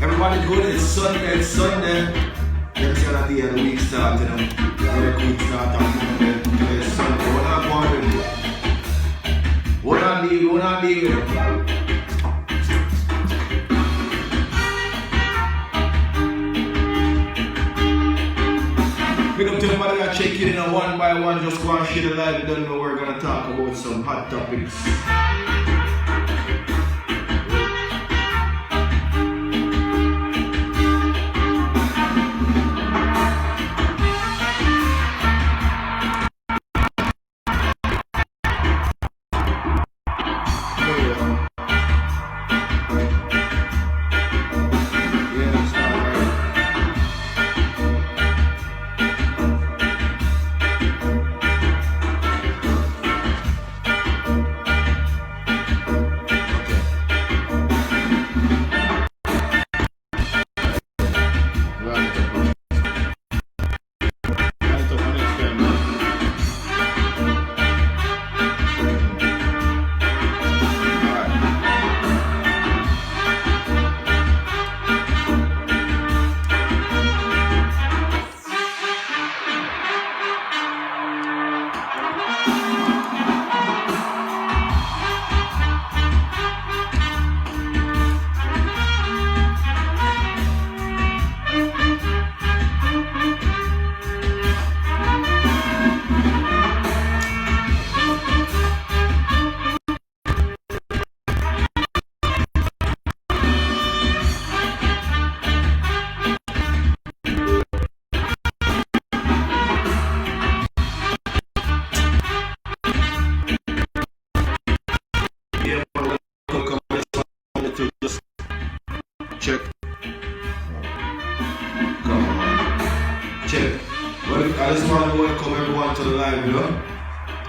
Everybody good, it's Sunday. Next day of the week start, you know. Work week start on Monday. Today is Sunday. What I'm going to do? What I need with it? Big up to everybody that check in one by one, just go and share the live. You don't know we're going to talk about some hot topics.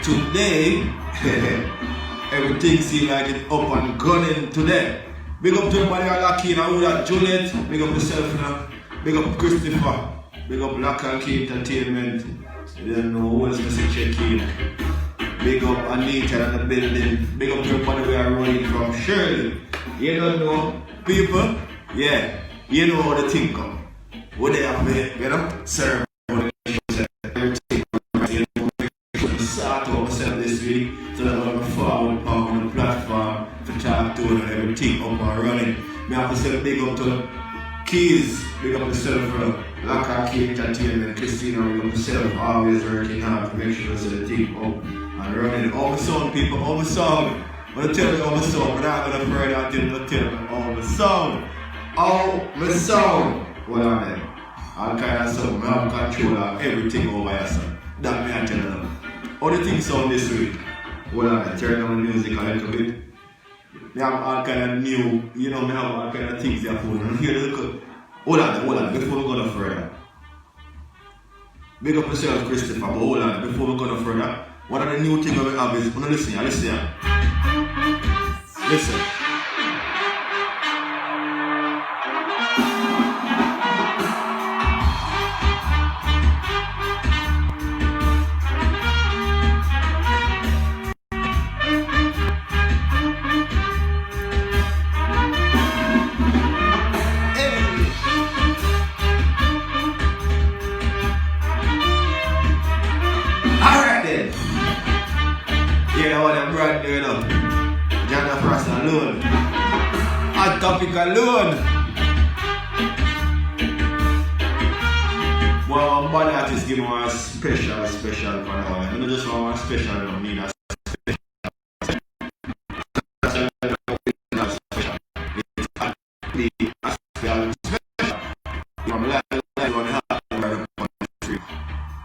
Today, everything seems like it's up and gunning today. Big up to everybody who are lucky, you know, that Juliet, big up yourself, you know. Big up Christopher, big up Lock and Key Entertainment. You don't know who else to check in. Big up Anita in the building. Big up to everybody who are running from Shirley. You don't know, people, yeah, you know how the thing come. What they have made, you know, serve. This week, so that I'm forward on the platform to talk to and everything up and running. I have to say big up to Keys, big up yourself for Lock and Key Entertainment, Christina, big up yourself, always working hard to make sure that the thing up and running. All the song, people, all the song. I'm going to tell you all the song, but I'm going to further until I tell you all the song. All the song. What am I? All kind of song, I have control of everything over here, son. That me I tell you. All the things sound this week. Hold on, I turn down the music a little bit. I have all kind of new, you know, I have all kind of things there for you. Hold on, before we go no further. Big up yourself, Christopher, but hold on, before we go no further. One of the new things we have is, listen. Listen. Johno alone. Hot topic alone. Well, I'm bad artist give me a special for now. I don't just want a special, I don't mean a special. It's actually a special. I'm live on the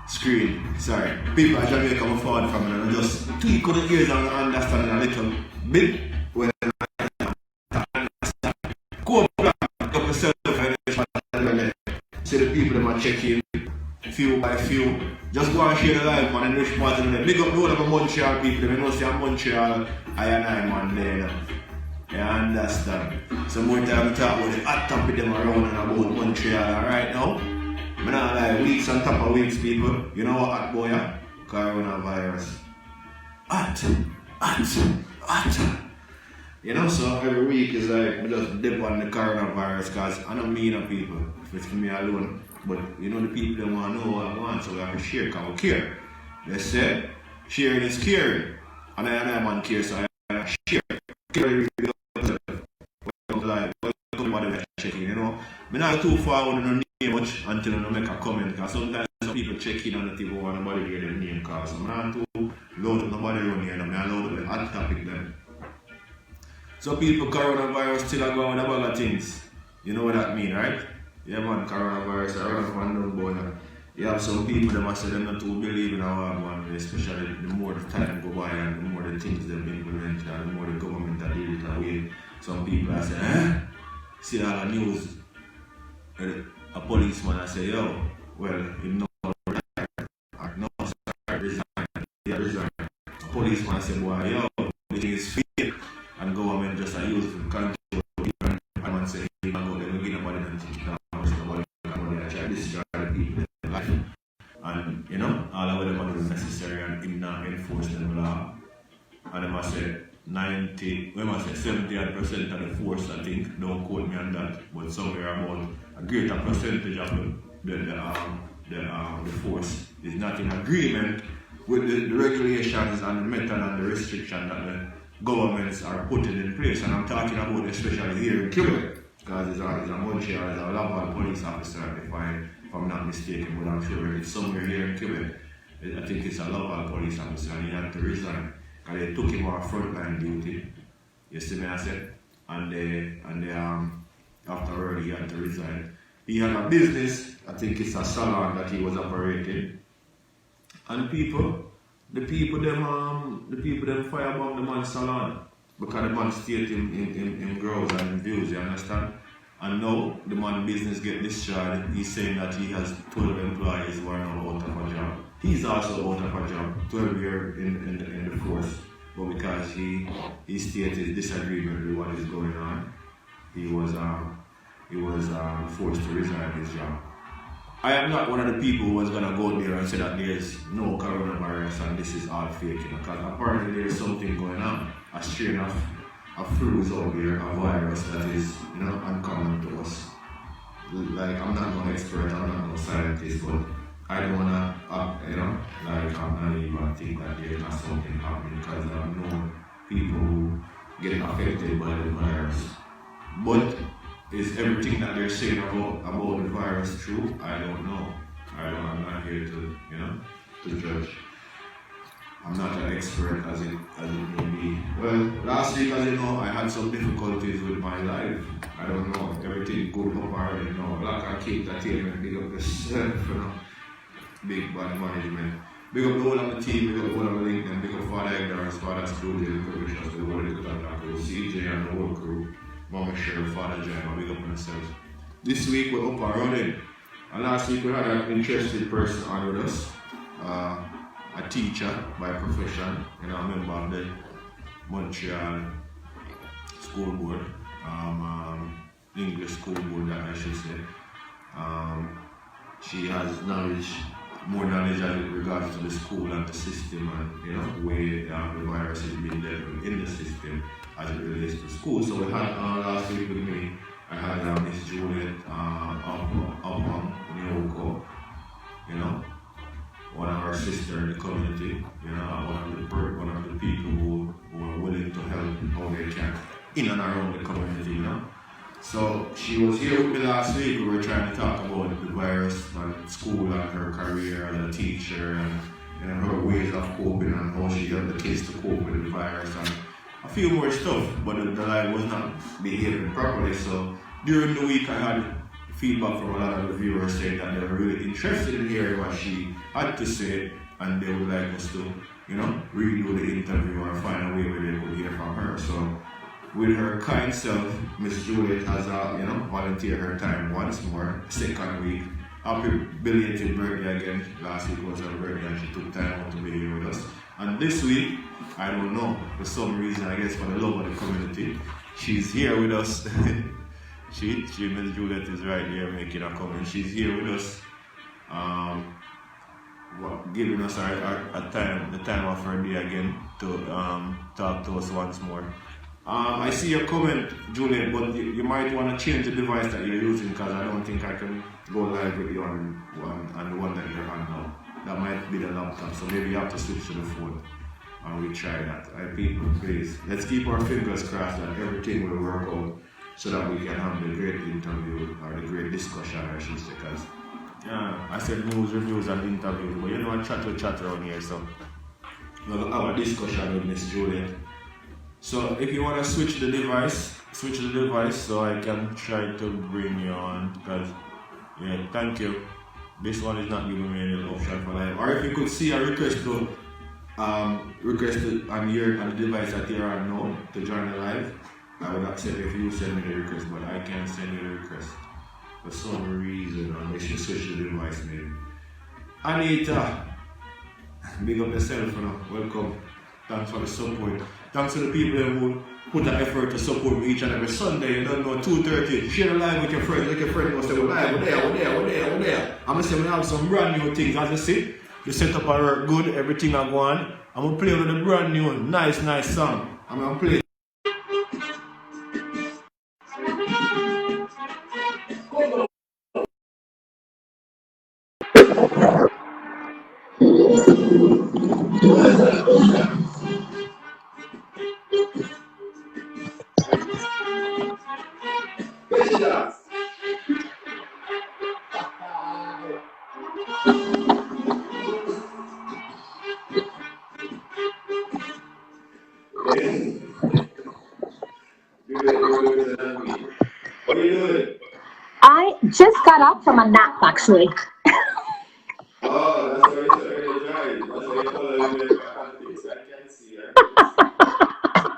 screen. Sorry. People are trying to come forward from it and I just tweak on the ears and understand a little bit when I understand. Go up yourself and see the people that might check in few by few. Just go and share the live man and wish part of them. Big up the whole of the Montreal people. I know see a Montreal I and I man there. You understand? So more time to talk about the hot topic them around and about Montreal. Alright now? I'm not like weeks on top of weeks, people. You know what hot boy? Coronavirus. Hot. You know, so every week is like, I just dip on the coronavirus because I don't mean people. If it's for me alone. But you know, the people that want to know what I want, so we have to share because we care. They said, sharing is caring. And I am on care, so I share. Care like, welcome whatever checking, you know. I'm not too far on the name much until I make a comment because sometimes some people check in on the TV and nobody hear their name calls. So I'm not too loud to nobody around here, I'm not loud to the hot topic then. So people, coronavirus still going on a bag of things. You know what that mean, right? Yeah man, coronavirus around one down boy. You have some people that must say them not to believe in our one, especially the more the time go by and the more the things they've implemented and the more the government that did it away. Some people are saying, see all the news, a policeman I say, yo, well, you know, no, sorry, resign, yeah, resign. A policeman I say, boy, yo, the thing is fake, and government just use it to control people, and man say, you know, they don't get nobody anything, nobody try to destroy people in life. And, you know, all of them is necessary and in not enforce them law. And they must say, 70% of the force, I think, don't quote me on that, but somewhere about a greater percentage of the force is not in agreement with the regulations and the method and the restriction that the governments are putting in place. And I'm talking about especially here in Quebec, because it's a Montreal, it's a Laval police officer, if I'm not mistaken, but I'm sure it's somewhere here in Quebec. I think it's a Laval police officer and he had to resign. And they took him off frontline duty, you see me I said, and afterward he had to resign. He had a business, I think it's a salon that he was operating. And the people them firebomb the man's salon because the man stayed in growth and in views, you understand? And now the man's business get destroyed. He's saying that he has 12 employees who are now out of a job. He's also out of a job, 12 years in the force. But because he stated disagreement with what is going on, he was forced to resign his job. I am not one of the people who was gonna go there and say that there's no coronavirus and this is all fake, you know, because apparently there's something going on, a strain of flu is out there, a virus that is, you know, uncommon to us. Like, I'm not no expert, I'm not no scientist, but I don't wanna, you know, like I'm naive and think that there's not something happening because I've known people who get affected by the virus. But is everything that they're saying about the virus true? I don't know. I'm not here to, you know, to judge. I'm not an expert as it may be. Well, last week, as you know, I had some difficulties with my life. I don't know, everything good up already, you know. Like I keep that here, big up yourself, you know. Big bad management. Big up the whole of the team, big up the whole of the LinkedIn, big up Father Egdar's, Father Studio, Provisions, the whole of the Taco, CJ and the whole crew, Mama Cheryl, Father Johno, big up myself. This week we're up and running. And last week we had an interesting person on with us. A teacher by profession, you know, a member of the Montreal School Board, English School Board that I should say. She has knowledge, more knowledge as it regards to the school and the system and, you know, the way the virus is being dealt with in the system as it relates to school. So we had last week with me, I had Miss Juliet Oppong-Nuako, you know, one of our sisters in the community, you know, one of the people who are willing to help how they can in and around the community, you know. So she was here with me last week. We were trying to talk about the virus and school and her career as a teacher and, you know, her ways of coping and how she helped the kids to cope with the virus and a few more stuff, but the live was not behaving properly. So during the week I had feedback from a lot of the viewers saying that they were really interested in hearing what she had to say and they would like us to, you know, redo the interview or find a way where they could hear from her. So with her kind self, Miss Juliet has, you know, volunteered her time once more, second week. Happy belated birthday again. Last week was her birthday and she took time out to be here with us. And this week, I don't know, for some reason, I guess for the love of the community, she's here with us. she Miss Juliet is right here making a comment. She's here with us. Giving us the time of her day again to talk to us once more. I see your comment, Juliet, but you might want to change the device that you're using because I don't think I can go live with you on the one that you're on now. That might be the laptop, so maybe you have to switch to the phone and we try that. People, please, let's keep our fingers crossed that everything will work out so that we can have the great interview or the great discussion, I should say, because I said news, reviews, and interviews, but you know I chat around here, so we'll have a discussion with Miss Juliet. So if you want to switch the device so I can try to bring you on, because thank you. This one is not giving me any option for live. Or if you could see a request to on the device that you're on now to join the live, I would accept if you send me the request, but I can't send you the request for some reason unless you switch the device maybe. Anita, big up yourself, welcome. Thanks for the support. Thanks to the people who put the effort to support me each and every Sunday. You don't know, 2:30. Share the live with your friends. Like your friend will say, we're live, we're there. I'm going to say we have some brand new things. As you see, the setup are good, everything are going. I'm going to play with a brand new, nice song. I'm going to play. What are you doing? I just got up from a nap, actually. Oh, that's why you're so energized. That's why you're following me antics. I can see.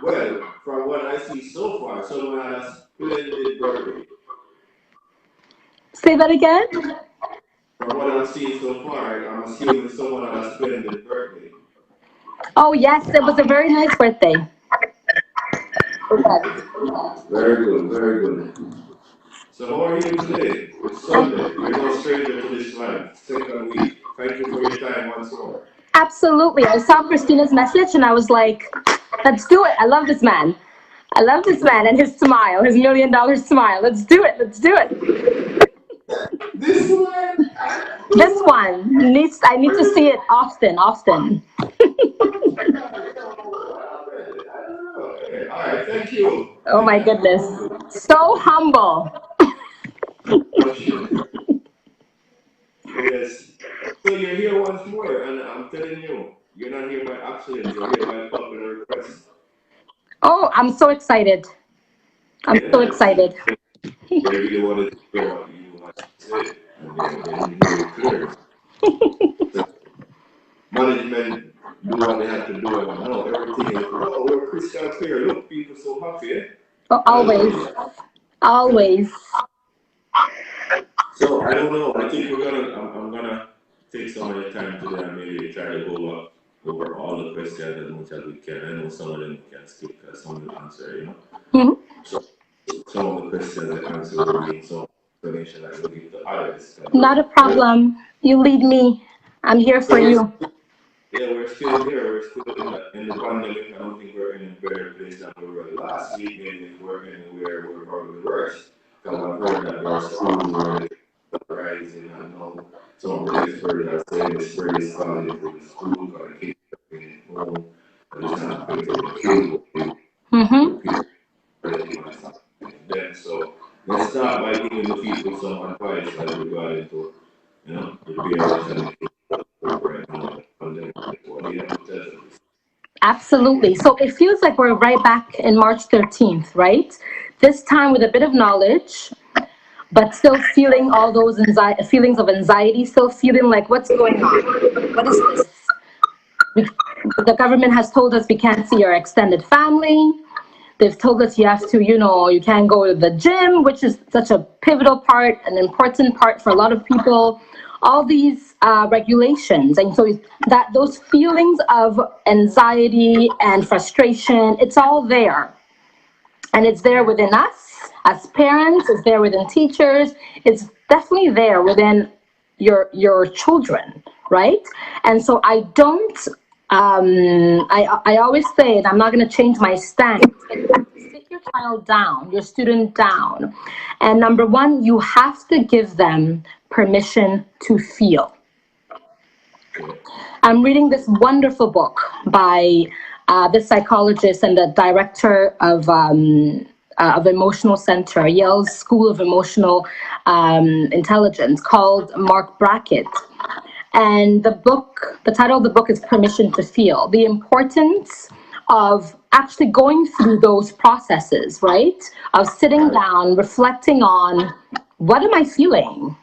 Well, from what I see so far, someone had a splendid birthday. Say that again? From what I'm seeing so far, I'm assuming someone had a splendid birthday. Oh, yes, it was a very nice birthday. Very good. So how are you today? It's Sunday. You're no stranger to this life. Second week. Thank you for your time once more. Absolutely. I saw Christina's message and I was like, let's do it. I love this man. And his smile, his $1 million smile. Let's do it. This one? This one. I need to see it often. Alright, thank you. Oh my goodness. So humble. Yes. So you're here once more, and I'm telling you, you're not here by accident, you're here by popular request. Oh, I'm so excited. So excited. They really wanted to hear what you want to say, and they made it clear. So management do what they have to do, and now everything is, we're crystal clear. Look, people so happy, eh? Oh, always. So I don't know. I think I'm gonna take some of the time today and maybe try to go over all the questions as much as we can. I know some of them we can skip because some of the answer, Mm-hmm. So some of the questions the answer will be some explanation that will give the others. Not a problem. You lead me. I'm here for you. Yeah, we're still here. We're still in the pandemic. I don't think we're in a better place than we were last week. Maybe if we're anywhere, we're probably worse. Because I've heard that there are schools where rising and now some of the experts are saying the spread is starting from the school or the kids are being home and it's not affecting the kids. Then so let's start by giving the people some advice as regarding to the parents and the kids right now. What do you have to tell them? Absolutely. So it feels like we're right back in March 13th, right? This time with a bit of knowledge, but still feeling all those feelings of anxiety, still feeling like, what's going on? What is this? The government has told us we can't see our extended family. They've told us you have to, you can't go to the gym, which is such a pivotal part, an important part for a lot of people. All these regulations. And so those feelings of anxiety and frustration, it's all there. And it's there within us as parents, it's there within teachers, it's definitely there within your children, right? And so I don't I always say, and I'm not going to change my stance, but you have to sit your child down, your student down. And number one, you have to give them permission to feel. I'm reading this wonderful book by this psychologist and the director of Emotional Center, Yale's School of Emotional Intelligence, called Mark Brackett. And the title of the book is Permission to Feel. The importance of actually going through those processes, right? Of sitting down, reflecting on, what am I feeling?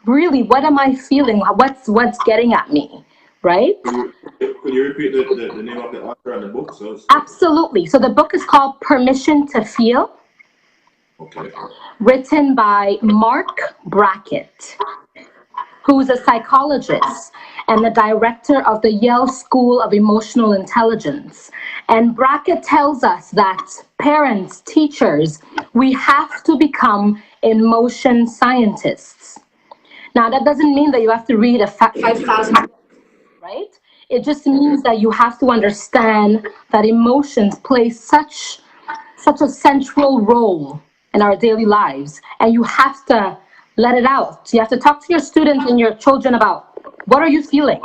Really, what am I feeling? What's getting at me, right? Could you repeat the name of the author and the book? Absolutely. So the book is called Permission to Feel. Okay. Written by Mark Brackett, who's a psychologist and the director of the Yale School of Emotional Intelligence. And Brackett tells us that parents, teachers, we have to become emotion scientists. Now, that doesn't mean that you have to read 5,000 books, right? It just means that you have to understand that emotions play such a central role in our daily lives, and you have to let it out. You have to talk to your students and your children about, what are you feeling?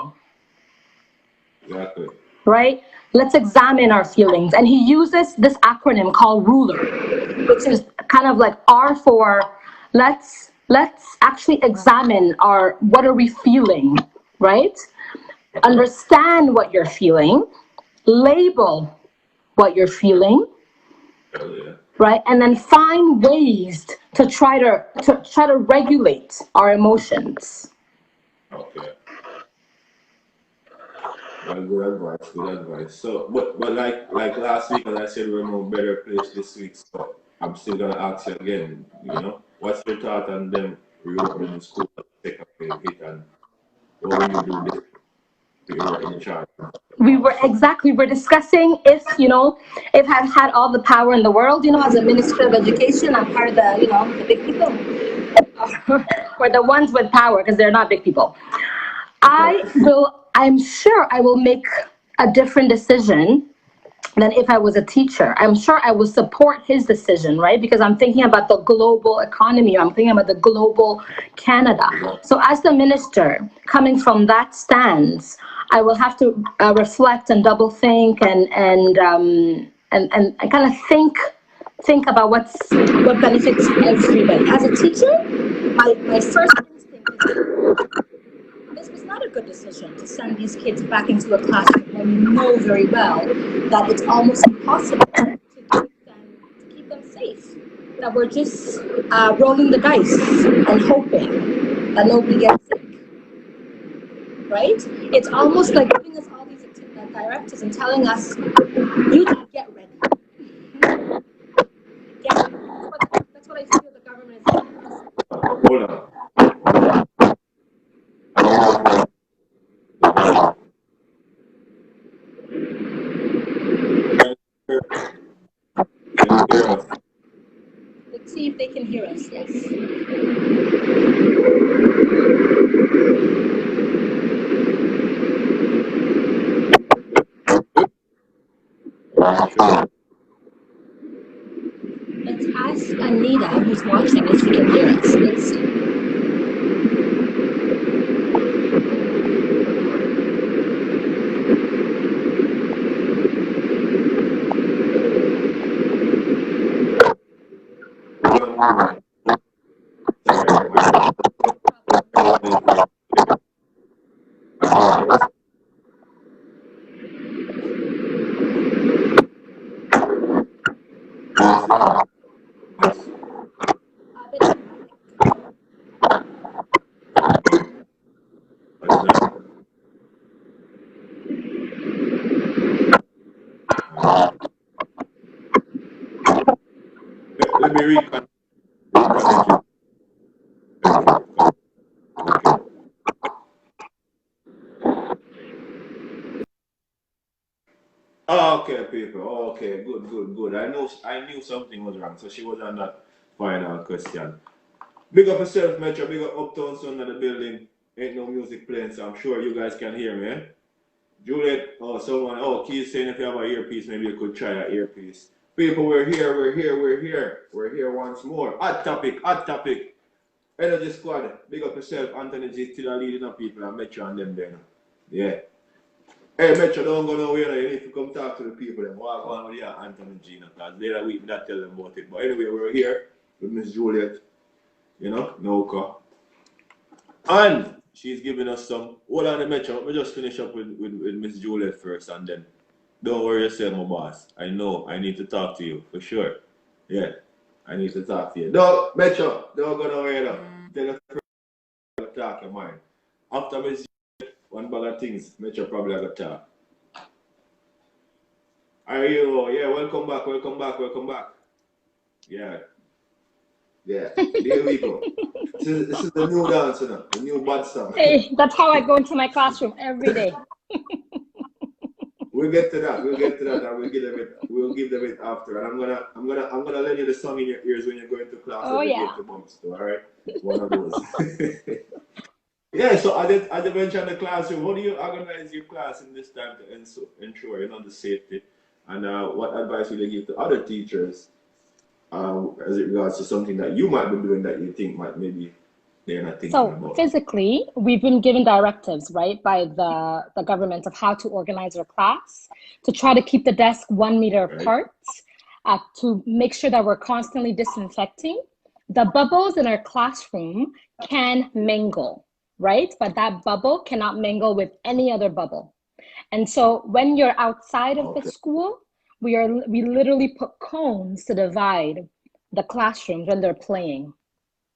Exactly. Right? Let's examine our feelings. And he uses this acronym called RULER, which is kind of like R for let's actually examine what are we feeling, right? Understand what you're feeling, label what you're feeling, right? And then find ways to try to regulate our emotions. Okay. Well, good advice. Good advice. So, but like last week, as I said, we're no better place this week. So I'm still gonna ask you again. What's your thought on them reopening the school to take up a hit, and what will you do this? You were in charge. We're discussing if I've had all the power in the world, as a minister of education, I'm part of the big people, or the ones with power, because they're not big people. I'm sure I will make a different decision than if I was a teacher. I'm sure I will support his decision, right? Because I'm thinking about the global economy. I'm thinking about the global Canada. So as the minister, coming from that stance, I will have to reflect and double think and kind of think about what benefits everybody. As a teacher, my first instinct is, this was not a good decision to send these kids back into a classroom when we know very well that it's almost impossible to keep them safe. That we're just rolling the dice and hoping that nobody gets sick. Right? It's almost like giving us all these directives and telling us, you just get ready. Get ready. That's what I feel the government is doing. Hold on. Let's see if they can hear us. Yes. Let's ask Anita, who's watching, if she can hear us. Let's see. Let me reconnect. Okay, people. Okay, good. I knew something was wrong, so she was on that final question. Big up yourself, Metro. Big up Uptown Sun in the building. Ain't no music playing, so I'm sure you guys can hear me. Eh? Juliet, Keith saying if you have an earpiece, maybe you could try an earpiece. People, we're here once more. Hot topic. Energy squad, big up yourself. Anthony G still leading up people and Metro and them there. Yeah. Hey, Metro, don't go nowhere. You need to come talk to the people and walk on with you, Anthony G. Because later week, not tell them about it. But anyway, we're here with Miss Juliet, Oppong-Nuako. And she's giving us some. Hold on, Metro. Let me just finish up with Miss Juliet first, and then don't worry yourself, my boss. I know I need to talk to you for sure. Yeah, I need to talk to you. No, Metro, don't go nowhere. Tell us talk your mind. After Miss Juliet, one bag of things, Metro probably got talk. Are you? Yeah, welcome back. Yeah. There we go. This is the new dance, the new bad song. Hey, that's how I go into my classroom every day. We'll get to that, and we'll give them it after. And I'm gonna lend you the song in your ears when you're going to class. Oh yeah. The bumps too, all right? One of those. Yeah. So as I mentioned the classroom, how do you organize your class in this time to ensure the safety? And what advice will you give to other teachers as it regards to something that you might be doing that you think might maybe they're not thinking about? So physically, we've been given directives, right, by the government of how to organize our class, to try to keep the desk 1 meter apart, to make sure that we're constantly disinfecting. The bubbles in our classroom can mingle, right? But that bubble cannot mingle with any other bubble. And so when you're outside of the school, we literally put cones to divide the classrooms when they're playing,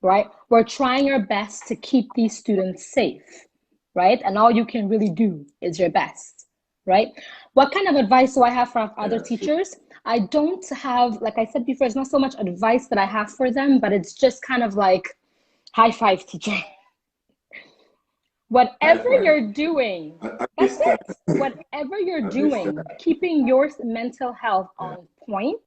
right? We're trying our best to keep these students safe, right? And all you can really do is your best, right? What kind of advice do I have for other teachers? I don't have, like I said before, it's not so much advice that I have for them, but it's just kind of like, high five, teacher. Whatever you're doing, that's it. Whatever you're doing, keeping your mental health on point,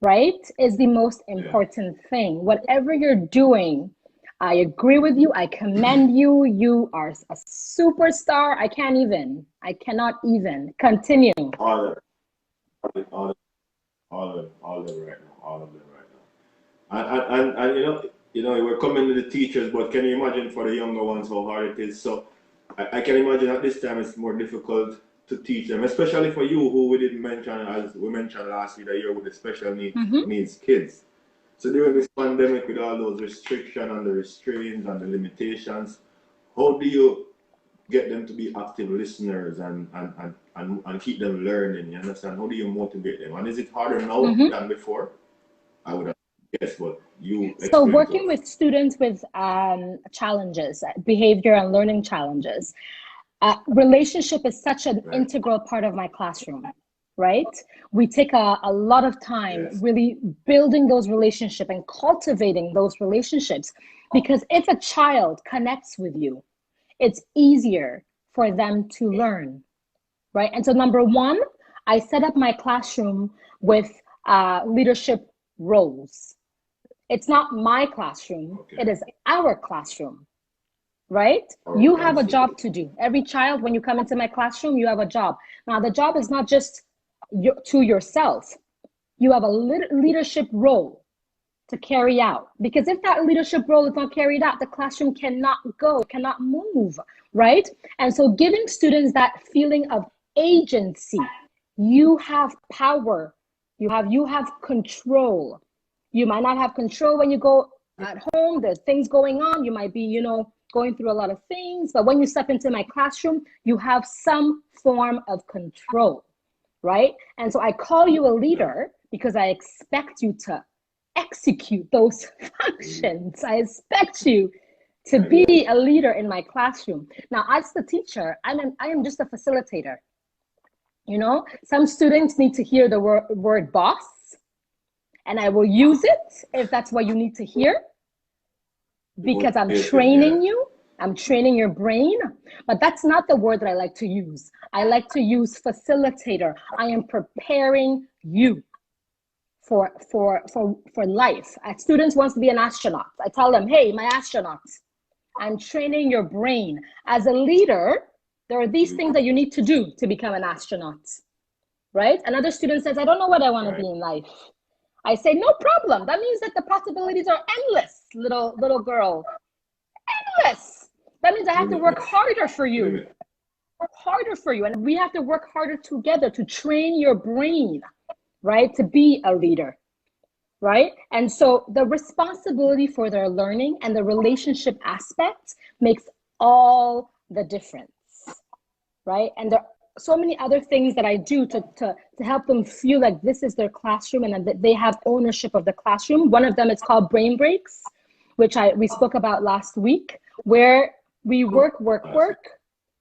right, is the most important thing. Whatever you're doing, I agree with you. I commend you. You are a superstar. I cannot even continue. All of them right now. And we're coming to the teachers, but can you imagine for the younger ones how hard it is? So I can imagine at this time it's more difficult to teach them, especially for you who we didn't mention, as we mentioned last week, that you're with the special needs kids. So during this pandemic, with all those restrictions and the restraints and the limitations, how do you get them to be active listeners and keep them learning? You understand? How do you motivate them? And is it harder now than before? I would have guessed, but you. So working with students with challenges, behavior and learning challenges, relationship is such an integral part of my classroom, right? We take a lot of time really building those relationships and cultivating those relationships, because if a child connects with you, it's easier for them to learn, right? And so number one, I set up my classroom with leadership roles. It's not my classroom, it is our classroom, right? You have a job to do. Every child, when you come into my classroom, you have a job. Now, the job is not just to yourself. You have a leadership role to carry out. Because if that leadership role is not carried out, the classroom cannot go, cannot move, right? And so giving students that feeling of agency, you have power, you have control. You might not have control when you go at home, there's things going on, you might be, going through a lot of things, but when you step into my classroom, you have some form of control, right? And so I call you a leader because I expect you to execute those functions. I expect you to be a leader in my classroom. Now, as the teacher, I am just a facilitator. Some students need to hear the word boss, and I will use it if that's what you need to hear, because I'm training you. I'm training your brain, but that's not the word that I like to use. I like to use facilitator. I am preparing you for life. Students wants to be an astronaut. I tell them, hey, my astronauts, I'm training your brain. As a leader, there are these things that you need to do to become an astronaut, right? Another student says, I don't know what I want to be in life. I say, no problem. That means that the possibilities are endless, little girl. Endless. That means I have to work harder for you. Harder for you. And we have to work harder together to train your brain, right? To be a leader, right? And so the responsibility for their learning and the relationship aspect makes all the difference, right? And there are so many other things that I do to help them feel like this is their classroom and that they have ownership of the classroom. One of them is called brain breaks, which we spoke about last week, where we work.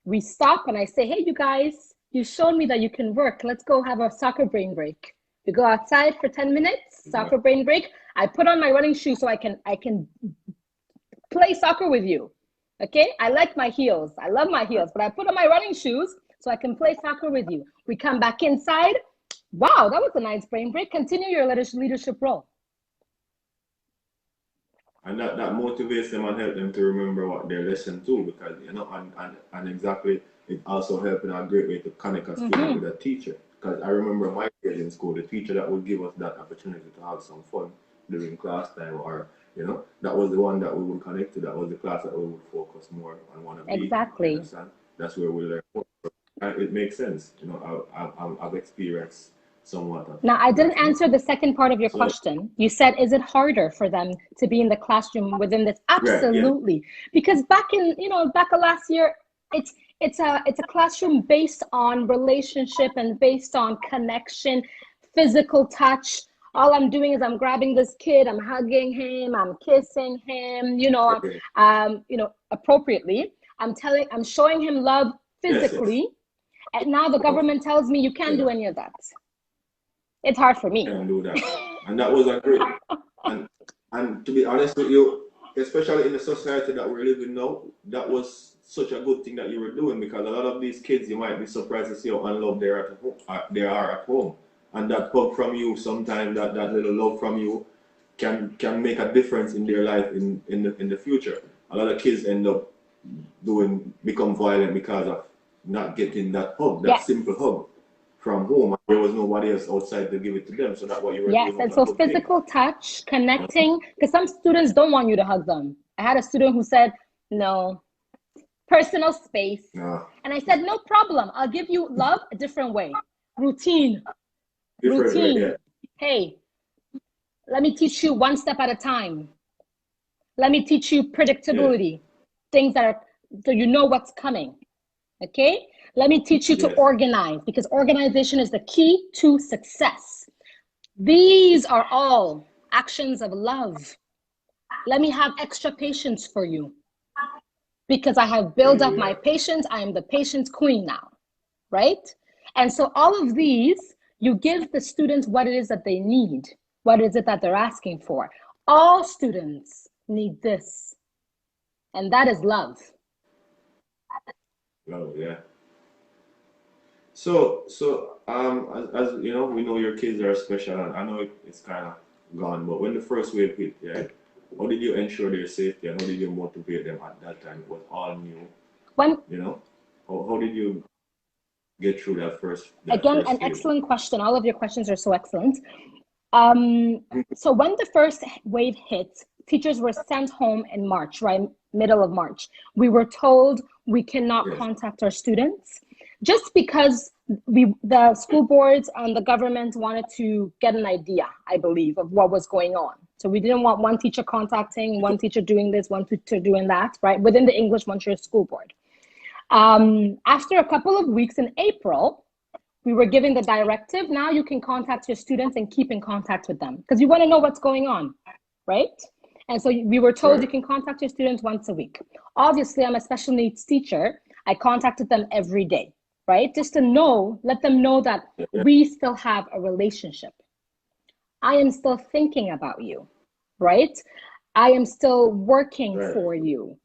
We stop and I say, hey, you guys, you showed me that you can work. Let's go have a soccer brain break. We go outside for 10 minutes, soccer brain break. I put on my running shoes so I can play soccer with you. Okay, I like my heels. I love my heels, but I put on my running shoes so I can play soccer with you. We come back inside. Wow, that was a nice brain break. Continue your leadership role. And that motivates them and help them to remember what their lesson too, because and exactly it also helps in a great way to connect a student with a teacher. Because I remember my days in school, the teacher that would give us that opportunity to have some fun during class time, or that was the one that we would connect to. That was the class that we would focus more on one of these. Exactly. Understand? That's where we learn more. And it makes sense. I've experienced somewhat. Now, I didn't answer the second part of your question. You said, is it harder for them to be in the classroom within this? Absolutely. Yeah. Because back last year, it's a classroom based on relationship and based on connection, physical touch. All I'm doing is I'm grabbing this kid, I'm hugging him, I'm kissing him, appropriately. I'm showing him love physically. Yes. And now the government tells me you can't do any of that. It's hard for me. Can't do that. And that was a great, and to be honest with you, especially in the society that we're living now, that was such a good thing that you were doing, because a lot of these kids, you might be surprised to see how unloved they are at home. And that hug from you, sometimes that little love from you can make a difference in their life in the future. A lot of kids end up become violent because of not getting that hug, that simple hug from home. There was nobody else outside to give it to them, so that's what you were doing. Yes, and so physical touch, connecting, because some students don't want you to hug them. I had a student who said, no, personal space. No. And I said, no problem. I'll give you love a different way. Routine. Way, yeah. Hey, let me teach you one step at a time. Let me teach you predictability. Things that are, so you know what's coming. Okay? Let me teach you to organize, because organization is the key to success. These are all actions of love. Let me have extra patience for you, because I have built up my patience. I am the patience queen now, right? And so all of these, you give the students what it is that they need. What is it that they're asking for? All students need this, and that is love. Love, yeah. So as you know, we know your kids are special, and I know it's kind of gone, but when the first wave hit, how did you ensure their safety, and how did you motivate them at that time? It was all new. How did you get through that first? Again, an excellent question. All of your questions are so excellent. So when the first wave hit, teachers were sent home in March, right? Middle of March. We were told we cannot contact our students, just because the school boards and the government wanted to get an idea, I believe, of what was going on. So we didn't want one teacher contacting, one teacher doing this, one teacher doing that, right? Within the English Montreal School Board. After a couple of weeks in April, we were given the directive, now you can contact your students and keep in contact with them, because you want to know what's going on, right? And so we were told you can contact your students once a week. Obviously, I'm a special needs teacher. I contacted them every day, right? Just to let them know that we still have a relationship. I am still thinking about you, right? I am still working for you.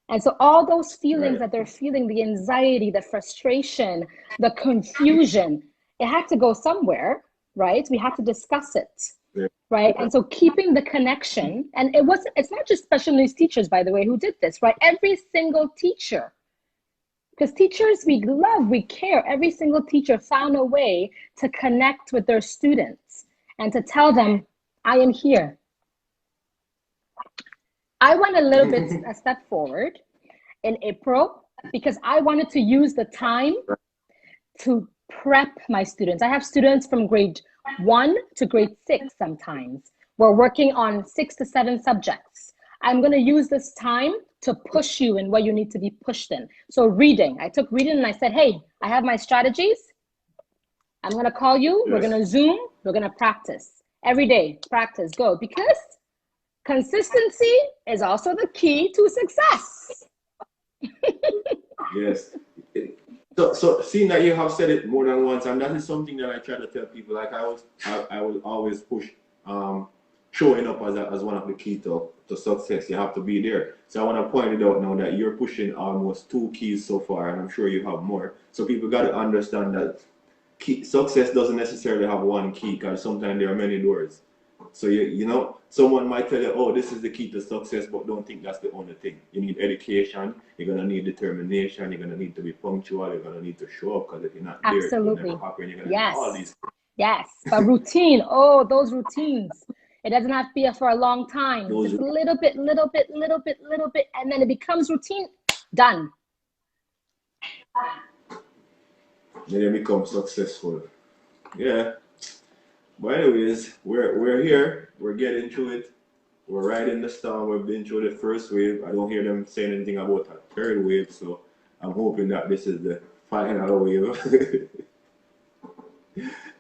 And so all those feelings that they're feeling, the anxiety, the frustration, the confusion, it had to go somewhere, right? We had to discuss it, right? And so keeping the connection, and it's not just special needs teachers, by the way, who did this, right? Every single teacher, because teachers, we love, we care. Every single teacher found a way to connect with their students and to tell them, I am here. I went a little bit a step forward in April because I wanted to use the time to prep my students. I have students from grade 1 to grade 6 sometimes. We're working on 6 to 7 subjects. I'm going to use this time to push you in what you need to be pushed in. So reading, I took reading and I said, hey, I have my strategies. I'm going to call you. We're going to Zoom. We're going to practice. Every day, practice, go. Because consistency is also the key to success. Yes. So seeing that you have said it more than once, and that is something that I try to tell people, like I will always push showing up as one of the key to success. You have to be there. So I want to point it out now that you're pushing almost 2 keys so far, and I'm sure you have more. So people got to understand that success doesn't necessarily have one key, because sometimes there are many doors. So you know, someone might tell you, oh, this is the key to success, but don't think that's the only thing. You need education, you're gonna need determination, you're gonna need to be punctual, you're gonna need to show up, because if you're not there, you're never happy, and you're gonna need all these things. Yes, but routine, oh, those routines. It doesn't have to be for a long time. Just a little bit, and then it becomes routine, done. Then you become successful. Yeah. But anyways, we're here. We're getting through it. We're riding the storm. We've been through the first wave. I don't hear them saying anything about a third wave, so I'm hoping that this is the final wave.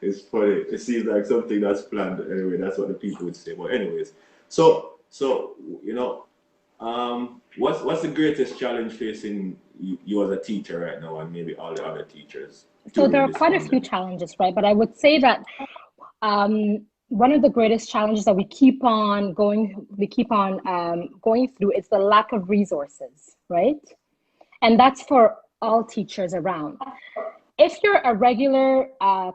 It's funny. It seems like something that's planned. Anyway, that's what the people would say. But anyways, so you know, what's the greatest challenge facing you as a teacher right now, and maybe all the other teachers? So there are quite a few challenges, right? But I would say that one of the greatest challenges that we keep on going through is the lack of resources, right? And that's for all teachers around. If you're a regular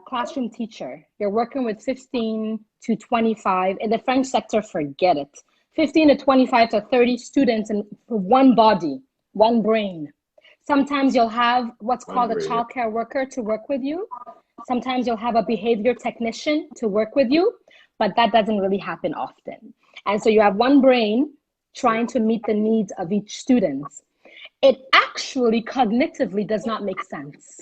classroom teacher, you're working with 15 to 25. In the French sector, forget it. 15 to 25 to 30 students in one body, one brain. Sometimes you'll have what's called a childcare worker to work with you. Sometimes you'll have a behavior technician to work with you, but that doesn't really happen often. And so you have one brain trying to meet the needs of each student. It actually cognitively does not make sense.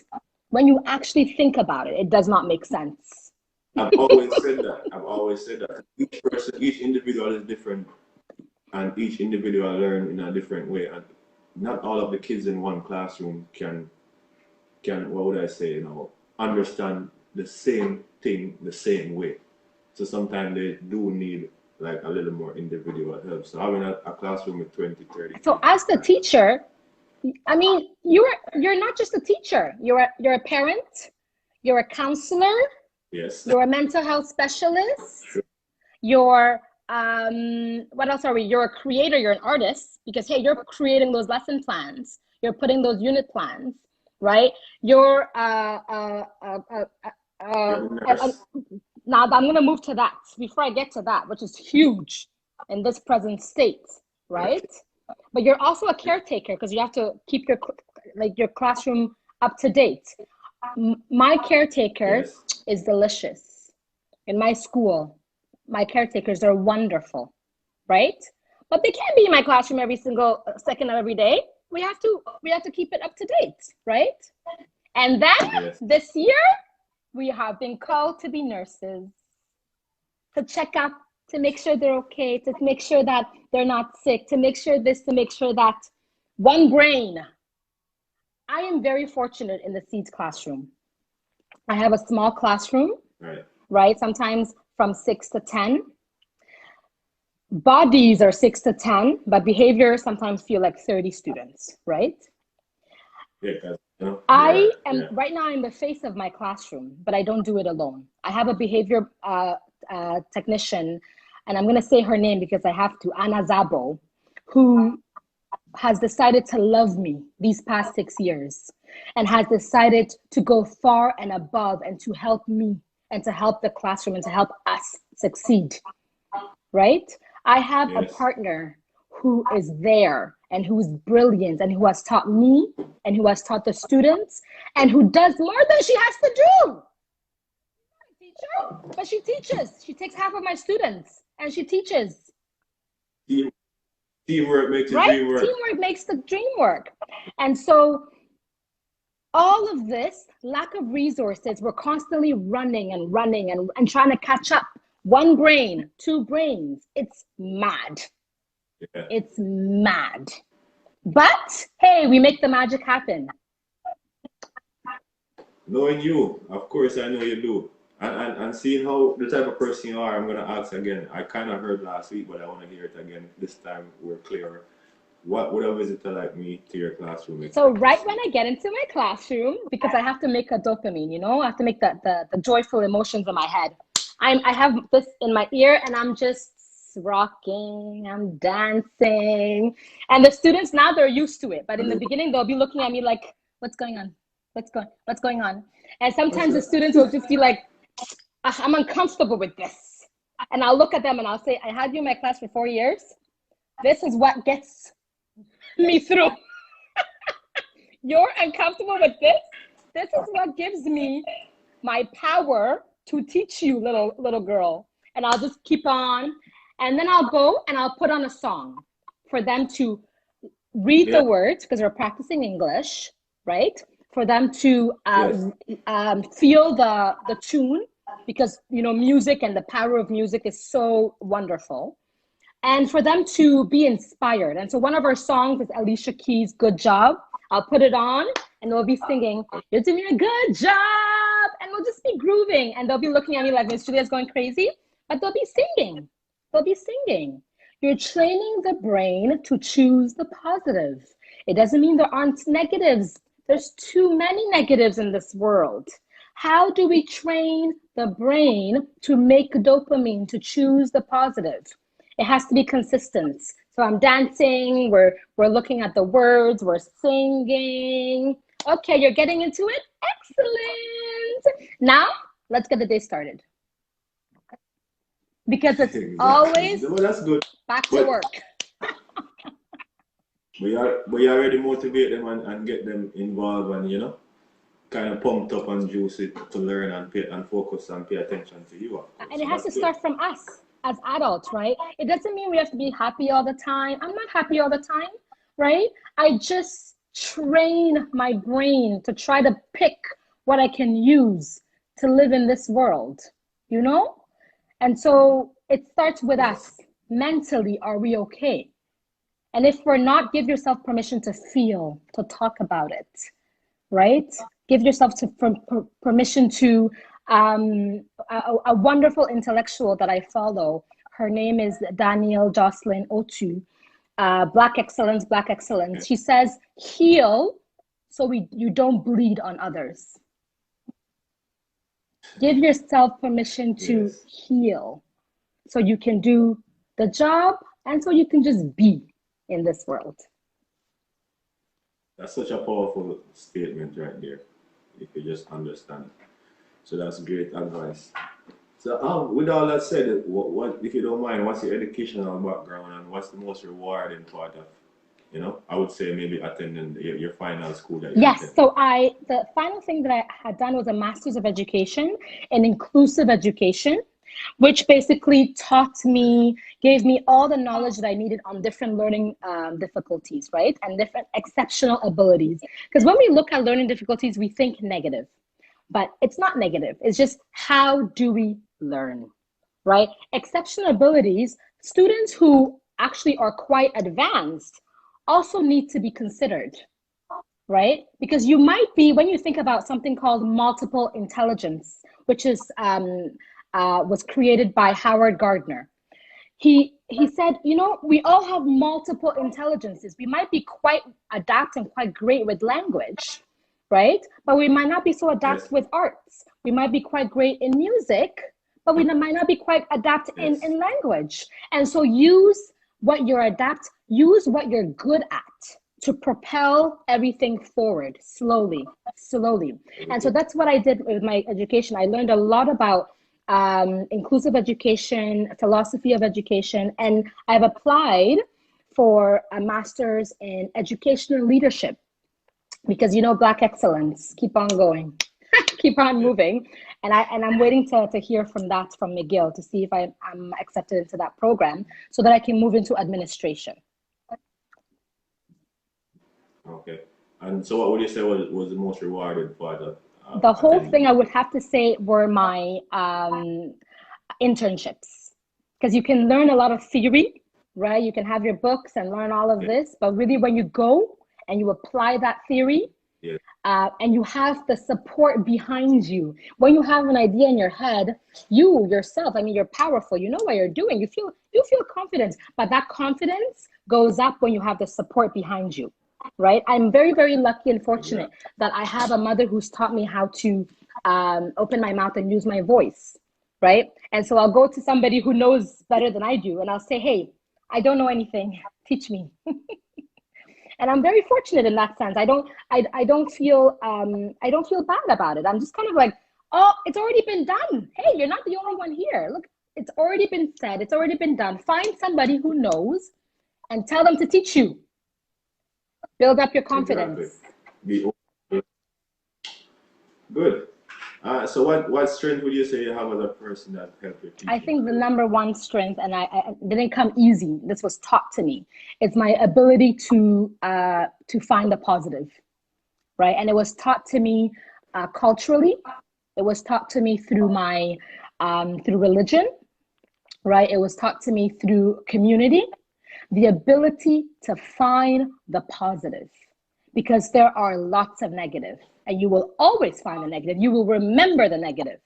When you actually think about it, it does not make sense. I've always said that. Each person, each individual is different, and each individual learns in a different way. And not all of the kids in one classroom can what would I say, understand the same thing the same way. So sometimes they do need like a little more individual help. So having a classroom with 20, 30. So as the teacher, I mean, you're not just a teacher. You're a parent. You're a counselor. Yes. You're a mental health specialist. Sure. You're what else are we? You're a creator. You're an artist, because hey, you're creating those lesson plans. You're putting those unit plans, right? You're now I'm going to move to that before I get to that, which is huge in this present state, right? But you're also a caretaker, because you have to keep your classroom up to date. My caretaker is delicious. In my school, my caretakers are wonderful, right? But they can't be in my classroom every single second of every day. We have to keep it up to date, right? And then this year, we have been called to be nurses, to check up, to make sure they're okay, to make sure that they're not sick, to make sure this, to make sure that. One brain. I am very fortunate in the Seeds classroom. I have a small classroom, right? Sometimes from 6 to 10. Bodies are 6 to 10, but behavior sometimes feel like 30 students, right? I am right now in the face of my classroom, but I don't do it alone. I have a behavior technician, and I'm going to say her name because I have to, Anna Zabo, who has decided to love me these past 6 years and has decided to go far and above and to help me and to help the classroom and to help us succeed, right? I have a partner who is there and who is brilliant and who has taught me and who has taught the students and who does more than she has to do. Teacher, but she teaches. She takes half of my students and she teaches. Teamwork makes the dream work. Teamwork makes the dream work. And so all of this lack of resources, we're constantly running and trying to catch up. One brain, two brains. It's mad. Yeah. It's mad. But hey, we make the magic happen. Knowing you, of course I know you do. And seeing how the type of person you are, I'm going to ask again. I kind of heard last week, but I want to hear it again. This time we're clearer. What would a visitor like me to your classroom expect? So right when I get into my classroom, because I have to make a dopamine, you know, I have to make the joyful emotions in my head. I have this in my ear and I'm just rocking, I'm dancing. And the students now, they're used to it. But in the beginning, they'll be looking at me like, what's going on? What's going on? And sometimes the students will just be like, I'm uncomfortable with this. And I'll look at them and I'll say, I had you in my class for 4 years. This is what gets me through. You're uncomfortable with this? This is what gives me my power to teach you, little girl. And I'll just keep on. And then I'll go and I'll put on a song for them to read the words because we're practicing English, right? For them to feel the tune because, you know, music and the power of music is so wonderful. And for them to be inspired. And so one of our songs is Alicia Keys' Good Job. I'll put it on and they'll be singing, you're doing a good job. And we'll just be grooving. And they'll be looking at me like Miss Juliet's going crazy, but they'll be singing. They'll be singing. You're training the brain to choose the positive. It doesn't mean there aren't negatives. There's too many negatives in this world. How do we train the brain to make dopamine, to choose the positive? It has to be consistent. So I'm dancing, we're looking at the words, we're singing. Okay, you're getting into it? Excellent. Now, let's get the day started. Because it's always that's good. Back to work. We already motivate them and get them involved and, you know, kind of pumped up and juicy to learn and focus and pay attention to you. And it has to start from us as adults, right? It doesn't mean we have to be happy all the time. I'm not happy all the time, right? I just train my brain to try to pick what I can use to live in this world, you know? And so it starts with us. Mentally, are we okay? And if we're not, give yourself permission to feel, to talk about it, right? Give yourself permission to a wonderful intellectual that I follow. Her name is Danielle Jocelyn Otu. Black excellence, Black excellence. She says, heal so you don't bleed on others. Give yourself permission to heal so you can do the job and so you can just be in this world. That's such a powerful statement right there, if you just understand it. So that's great advice. So with all that said, what if you don't mind, what's your educational background and what's the most rewarding part of, you know, I would say maybe attending your final school that you attended? So the final thing that I had done was a Master's of Education in Inclusive Education, which basically gave me all the knowledge that I needed on different learning difficulties, right? And different exceptional abilities. Because when we look at learning difficulties, we think negative, but it's not negative. It's just how do we learn, right? Exceptional abilities, students who actually are quite advanced also need to be considered, right? Because you might be, when you think about something called multiple intelligence, which is was created by Howard Gardner. He said, you know, we all have multiple intelligences. We might be quite adept and quite great with language, right? But we might not be so adept with arts. We might be quite great in music, but we might not be quite adept in language. And so use what you're adapt, use what you're good at to propel everything forward slowly, slowly. And so that's what I did with my education. I learned a lot about inclusive education, philosophy of education, and I've applied for a master's in educational leadership because, you know, Black excellence, keep on going, keep on moving. And I'm waiting to hear from McGill to see if I'm accepted into that program so that I can move into administration. Okay. And so what would you say was the most rewarding part of the whole thing? I would have to say were my internships, because you can learn a lot of theory, right? You can have your books and learn all of this, but really when you go and you apply that theory, and you have the support behind you. When you have an idea in your head, you yourself, I mean, you're powerful. You know what you're doing. You feel confident, but that confidence goes up when you have the support behind you, right? I'm very, very lucky and fortunate that I have a mother who's taught me how to open my mouth and use my voice, right? And so I'll go to somebody who knows better than I do, and I'll say, hey, I don't know anything. Teach me. And I'm very fortunate in that sense. I don't feel bad about it. I'm just kind of like, oh, it's already been done. Hey, you're not the only one here. Look, it's already been said. It's already been done. Find somebody who knows and tell them to teach you. Build up your confidence. Exactly. Good. So what strength would you say you have as a person that helped you teach? I think the number one strength, and I didn't come easy, this was taught to me, it's my ability to find the positive, right? And it was taught to me culturally. It was taught to me through my through religion, right? It was taught to me through community, the ability to find the positive, because there are lots of negative. And you will always find the negative. You will remember the negative,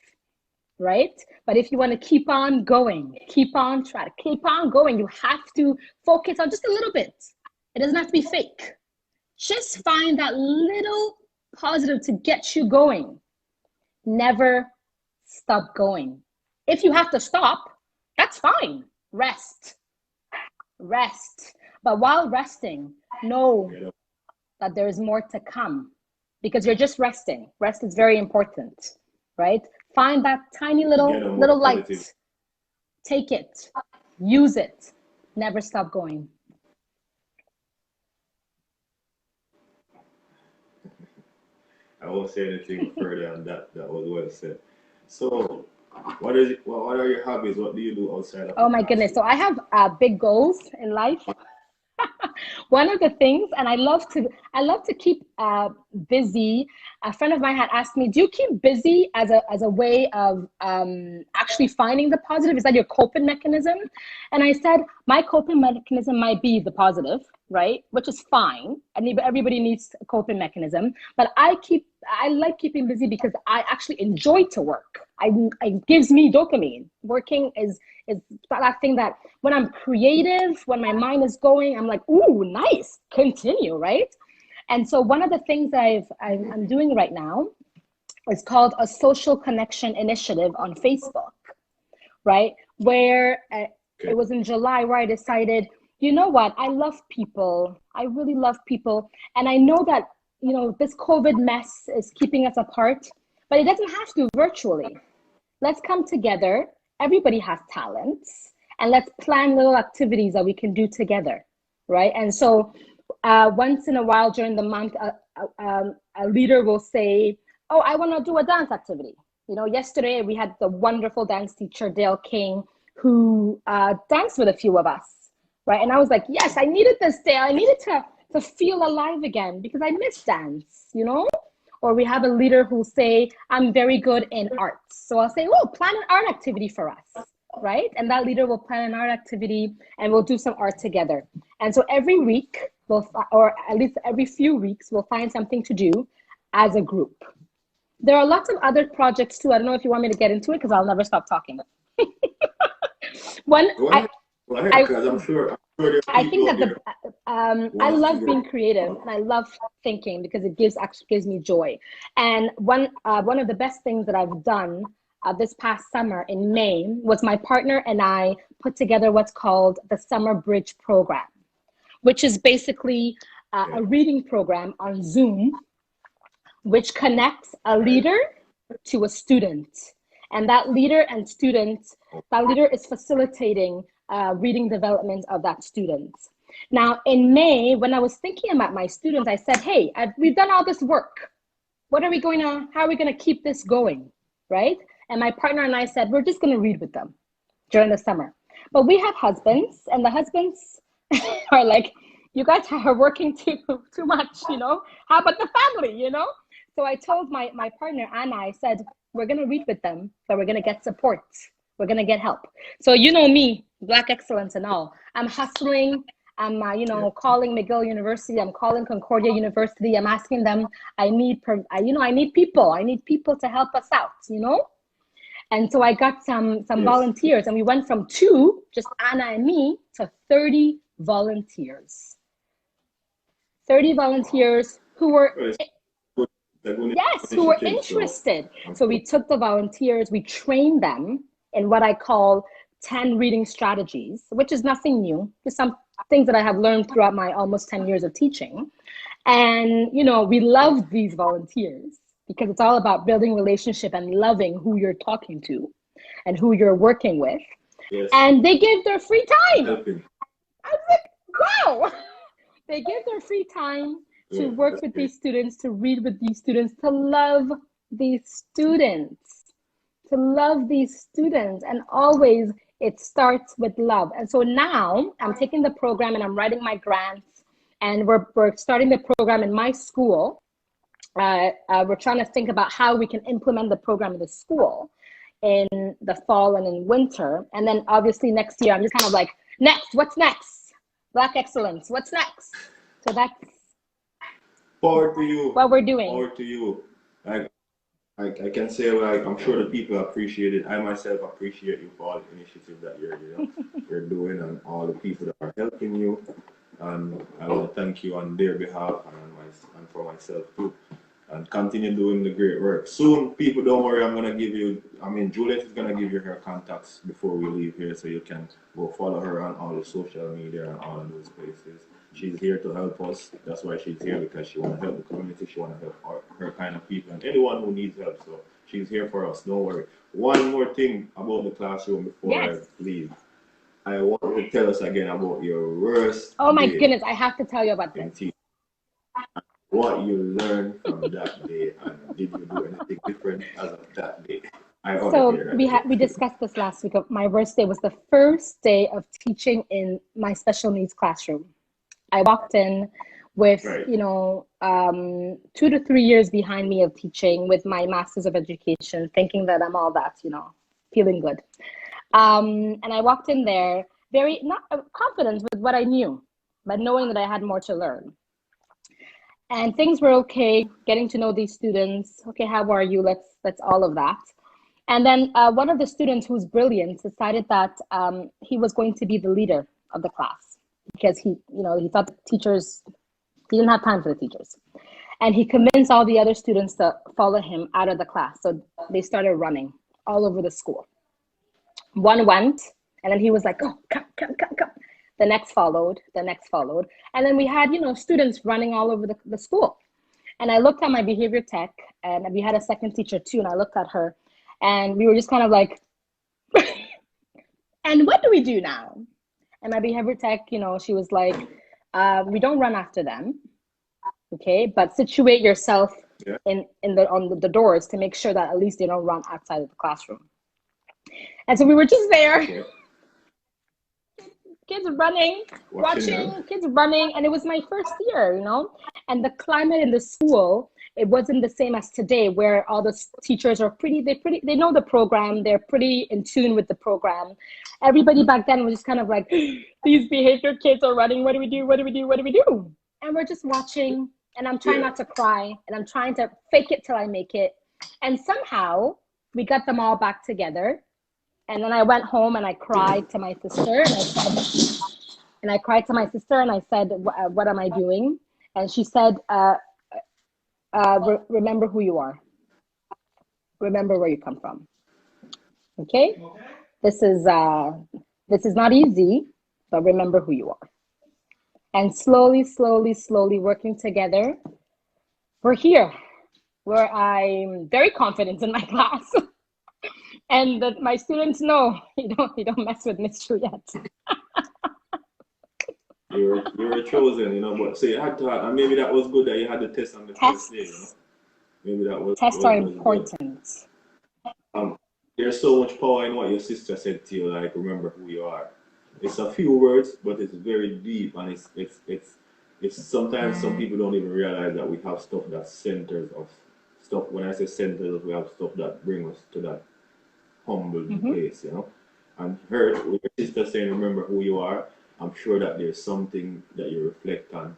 right? But if you want to keep on going, keep on going, you have to focus on just a little bit. It doesn't have to be fake. Just find that little positive to get you going. Never stop going. If you have to stop, that's fine. Rest. But while resting, know that there is more to come. Because you're just resting. Rest is very important, right? Find that tiny little light. Take it. Use it. Never stop going. I won't say anything further on that. That was well said. So, what are your hobbies? What do you do outside of? Oh my goodness! So I have big goals in life. One of the things, and I love to keep busy. A friend of mine had asked me, do you keep busy as a way of actually finding the positive? Is that your coping mechanism? And I said, my coping mechanism might be the positive, right? Which is fine. And everybody needs a coping mechanism. But I like keeping busy because I actually enjoy to work. It gives me dopamine. Working is that thing that when I'm creative, when my mind is going, I'm like, ooh, nice, continue, right? And so one of the things I'm doing right now is called a social connection initiative on Facebook, right? Where it was in July where I decided, you know what, I love people. I really love people. And I know that, you know, this COVID mess is keeping us apart, but it doesn't have to virtually. Let's come together. Everybody has talents, and let's plan little activities that we can do together, right? And so once in a while during the month, a leader will say, oh, I want to do a dance activity. You know, yesterday we had the wonderful dance teacher, Dale King, who danced with a few of us, right? And I was like, yes, I needed this, Dale. I needed to feel alive again because I miss dance, you know? Or we have a leader who'll say, I'm very good in arts. So I'll say, oh, plan an art activity for us, right? And that leader will plan an art activity and we'll do some art together. And so every week, or at least every few weeks, we'll find something to do as a group. There are lots of other projects too. I don't know if you want me to get into it because I'll never stop talking. Because I'm sure I think that I love being creative and I love thinking because it gives me joy. And one of the best things that I've done this past summer in May was my partner and I put together what's called the Summer Bridge Program, which is basically a reading program on Zoom, which connects a leader to a student. And that leader and student, that leader is facilitating reading development of that student. Now, in May, when I was thinking about my students, I said, hey, we've done all this work. How are we going to keep this going, right? And my partner and I said, we're just going to read with them during the summer. But we have husbands, and the husbands are like, you guys are working too much, you know? How about the family, you know? So I told my partner, Anna, I said, we're going to read with them, but we're going to get support. We're going to get help. So you know me, Black excellence and all. I'm hustling. I'm, calling McGill University. I'm calling Concordia University. I'm asking them, I need people. I need people to help us out, you know? And so I got some volunteers, and we went from 2, just Anna and me, to 30 volunteers. 30 volunteers who were, who were interested. So we took the volunteers, we trained them in what I call 10 reading strategies, which is nothing new. Just some things that I have learned throughout my almost 10 years of teaching. And, you know, we loved these volunteers because it's all about building relationship and loving who you're talking to and who you're working with. Yes. And they give their free time. I was like, wow. They give their free time to work with these students, to read with these students, to love these students, And always it starts with love. And so now I'm taking the program and I'm writing my grants, and we're starting the program in my school. We're trying to think about how we can implement the program in the school in the fall and in winter. And then obviously next year, I'm just kind of like, what's next? Black excellence, what's next? So that's forward to you. What we're doing. Forward to you. I can say, like, I'm sure the people appreciate it. I myself appreciate you for all the initiatives that you're doing, and all the people that are helping you. And I want to thank you on their behalf and for myself too. And continue doing the great work. Soon, people, don't worry, Juliet is going to give you her contacts before we leave here, so you can go follow her on all the social media and all of those places. She's here to help us. That's why she's here, because she want to help the community. She want to help her kind of people and anyone who needs help. So she's here for us. Don't worry. One more thing about the classroom before I leave. I want you to tell us again about your worst. Oh my goodness, I have to tell you about this. What you learned from that day, and did you do anything different as of that day? So we discussed this last week. My worst day was the first day of teaching in my special needs classroom. I walked in with, 2 to 3 years behind me of teaching, with my Master's of Education, thinking that I'm all that, feeling good. And I walked in there very not confident with what I knew, but knowing that I had more to learn. And things were okay, getting to know these students. Okay, how are you? Let's all of that. And then one of the students, who's brilliant, decided that he was going to be the leader of the class, because he thought the teachers, he didn't have time for the teachers. And he convinced all the other students to follow him out of the class. So they started running all over the school. One went, and then he was like, oh, come. The next followed. And then we had, students running all over the school. And I looked at my behavior tech, and we had a second teacher too, and I looked at her, and we were just kind of like, and what do we do now? And my behavior tech, she was like, we don't run after them, okay? But situate yourself on the doors to make sure that at least they don't run outside of the classroom. And so we were just there. Okay. Kids running, watching kids running, and it was my first year, and the climate in the school, it wasn't the same as today, where all the teachers are they know the program, they're pretty in tune with the program. Everybody back then was just kind of like, these behavior kids are running, what do we do? And we're just watching, and I'm trying not to cry, and I'm trying to fake it till I make it. And somehow we got them all back together. And then I went home and I cried to my sister, and I said, what am I doing? And she said, remember who you are. Remember where you come from. Okay? This is not easy, but remember who you are. And slowly, slowly, slowly working together, we're here where I'm very confident in my class. And that my students know you don't mess with Miss Juliet. You were chosen, you know, but so you had to, and maybe that was good that you had the test on the first day, you know. Maybe that was Tests are was important. good. There's so much power in what your sister said to you, like remember who you are. It's a few words, but it's very deep, and it's sometimes some people don't even realize that we have stuff that centers of stuff. When I say centers, we have stuff that bring us to that humble place, you know. And her, with your sister saying, remember who you are, I'm sure that there's something that you reflect on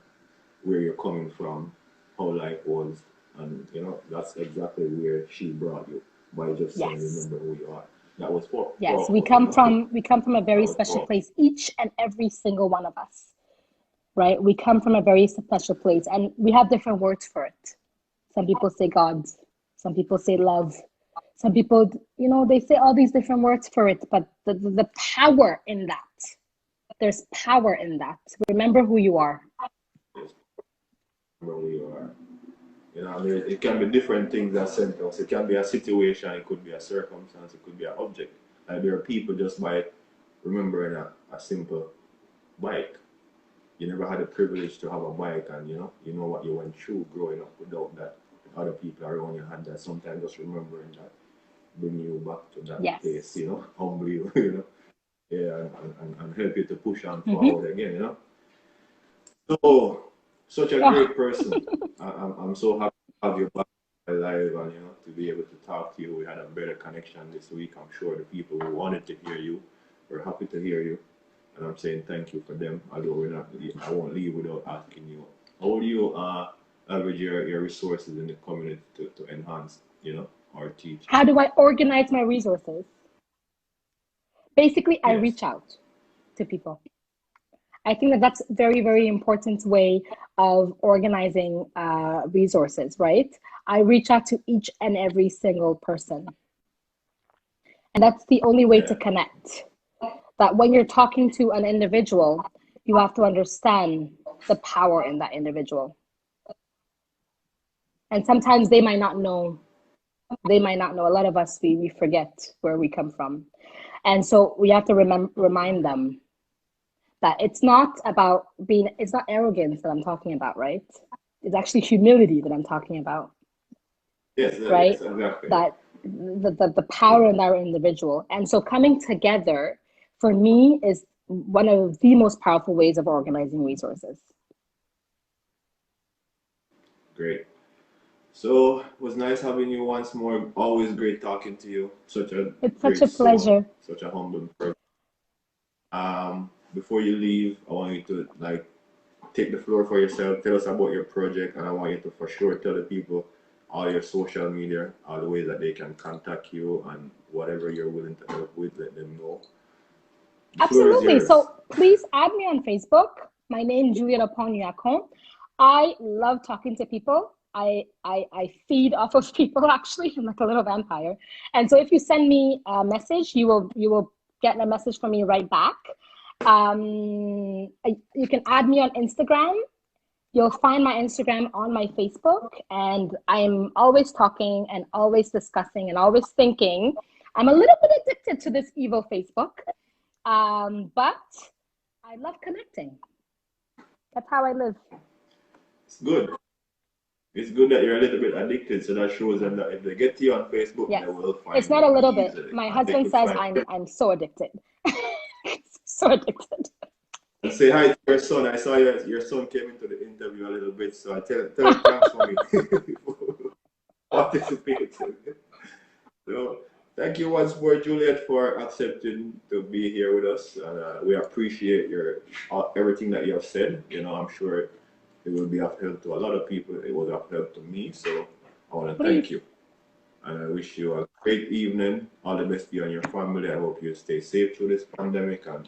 where you're coming from, how life was, and you know, that's exactly where she brought you by just saying, remember who you are. That was powerful. Yes, we come from a very special place, each and every single one of us. Right? We come from a very special place, and we have different words for it. Some people say God, some people say love, some people, you know, they say all these different words for it, but the power in that, there's power in that. Remember who you are. Remember who you are. You know, I mean, it can be different things that sentence. It can be a situation, it could be a circumstance, it could be an object. Like there are people just by remembering a simple bike. You never had the privilege to have a bike, and you know what you went through growing up without that. Other people around you had that. Sometimes just remembering that bring you back to that place, you know, humble you, you know, yeah, and help you to push on forward again, you know. So, such a great person. I'm so happy to have you back alive, and you know, to be able to talk to you. We had a better connection this week. I'm sure the people who wanted to hear you were happy to hear you. And I'm saying thank you for them. Although I won't leave without asking you, how do you leverage your resources in the community to enhance, you know, our teach? How do I organize my resources? Basically, I reach out to people. I think that that's a very, very important way of organizing resources, right? I reach out to each and every single person. And that's the only way to connect. That when you're talking to an individual, you have to understand the power in that individual. And sometimes they might not know. They might not know. A lot of us, we forget where we come from. And so we have to remind them that it's not about it's not arrogance that I'm talking about, right? It's actually humility that I'm talking about. Yes, right? Yes, exactly. That the power in our individual. And so coming together, for me, is one of the most powerful ways of organizing resources. Great. So it was nice having you once more. Always great talking to you. It's such a pleasure. Such a humble person. Before you leave, I want you to take the floor for yourself. Tell us about your project, and I want you to for sure tell the people all your social media, all the ways that they can contact you, and whatever you're willing to help with, let them know. Absolutely. So please add me on Facebook. My name is Juliet Oppong-Nuako. I love talking to people. I feed off of people, actually. I'm like a little vampire. And so if you send me a message, you will get a message from me right back. You can add me on Instagram. You'll find my Instagram on my Facebook, and I'm always talking and always discussing and always thinking. I'm a little bit addicted to this evil Facebook, but I love connecting. That's how I live. It's good. It's good that you're a little bit addicted, so that shows them that if they get to you on Facebook, they will find it's not a little easily. bit. My husband says I'm so addicted. So addicted. And say hi to your son. I saw your son came into the interview a little bit, so I tell him thanks for me. Participating. So thank you once more, Juliet, for accepting to be here with us, and we appreciate everything that you have said. You know, I'm sure it will be of help to a lot of people. It was of help to me, so I want to thank you. And I wish you a great evening. All the best to you and your family. I hope you stay safe through this pandemic, and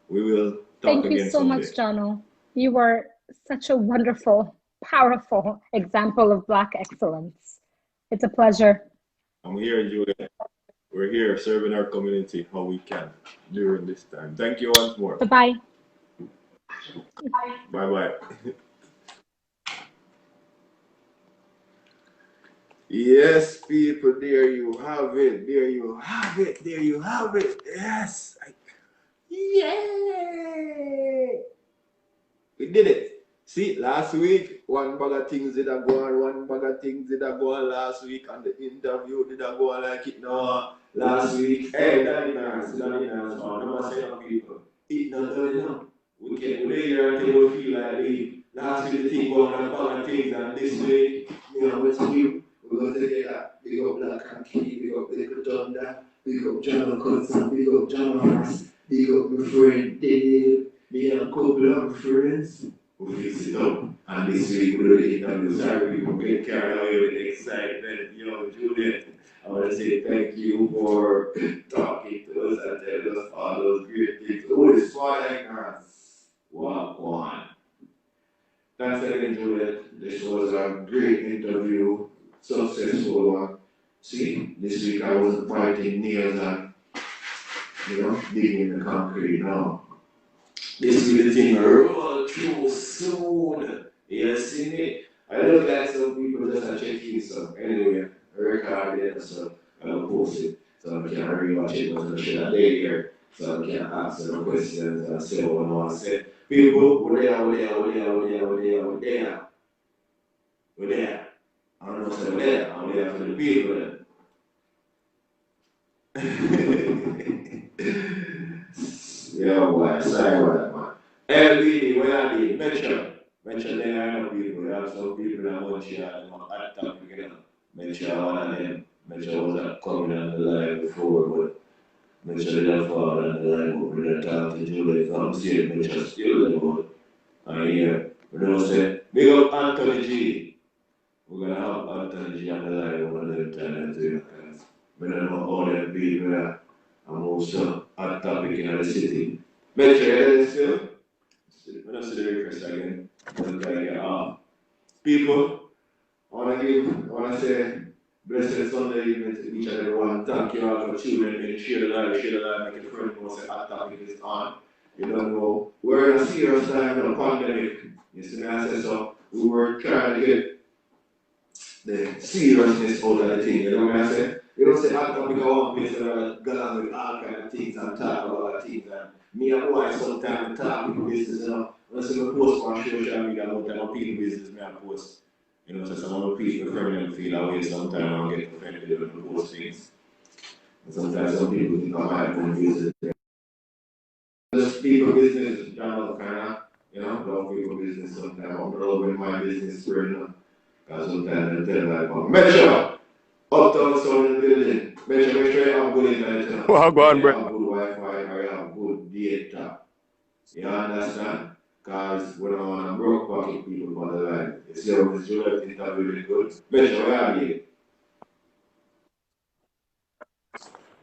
we will talk again someday. Thank you so much, Johno. You were such a wonderful, powerful example of Black excellence. It's a pleasure. I'm here, Juliet. we're here serving our community how we can during this time. Thank you once more. Bye-bye. Bye-bye. Yes, people, there you have it. There you have it. There you have it. Yes. Yay! We did it. See, last week, one bag of things did go on, one bag of things did go on last week, and the interview did go on like it now. Last week, hey, that is man. Number 7 people. It not done enough. We can wait here until we feel like leave. Last week, the thing going on, a bag of things, and this week, you know, what's new? We're going to take that. Big up Black and Key, big up Little Thunder, big up Johno Cutson, big up Johno, big up my friend Dave, me and a couple of friends. We fix it up, and this week we do the interview. Sorry, people get carried away with the excitement. Yo, Juliet, I want to say thank you for talking to us and telling us all those great things. Oh, it's fun, ignorance. Walk on. Thanks again, Juliet. This was a great interview, successful one. See, this week I wasn't fighting nails and, digging in the concrete. No. This week the thing roll through soon. You see me? I look like some people just are checking some. Anyway, I record it, so I'll post it. So I can rewatch it, but I should have day here. So I can answer the questions and say what I want to say. People, we're there. I don't know if we're there. I'm there for the people then. Yeah, boy, sorry about that, man. LBD, where are they? Mention them, I know people. We have some people in Montreal, at top, you know. Mention one of them. Mention was coming on the line before, but mention them fall on the line, but we're not talking to Juliet. I'm saying mention still them, but I hear. We don't say, big up Anthony G. We're going to have Anthony G on the line one of them times, because we don't know all them people are. I'm also hot topic in the city. Make sure you still. I'm not see the request again. People, I want to say, blessed Sunday evening to each and everyone. Thank you all for tuning in. Share the live, make a friend know say hot topic is on. You don't know. We're in a serious time of the pandemic. You see me, I say so. We were trying to get the seriousness out of the thing. You know what I say? You don't say hot topic on one place where go on with all kind of things and talk about things. And me and boy sometimes talk people business, you know. When I see me post on social media about time people business, me and post. You know, so some of the people from them feel away sometimes and get offended when I post things. And sometimes some people think I might go visit. Just people business, Johno kind of, love people business sometimes. I'm loving my business for because sometimes I tell like, make sure, uptown sound in the building. Make sure you have good internet. Well, go on, you bro. have good Wi-Fi or you have good data. You understand? Because we don't want to broke pocket people on the line. You see how this Juliet interview really good? Make sure you have it.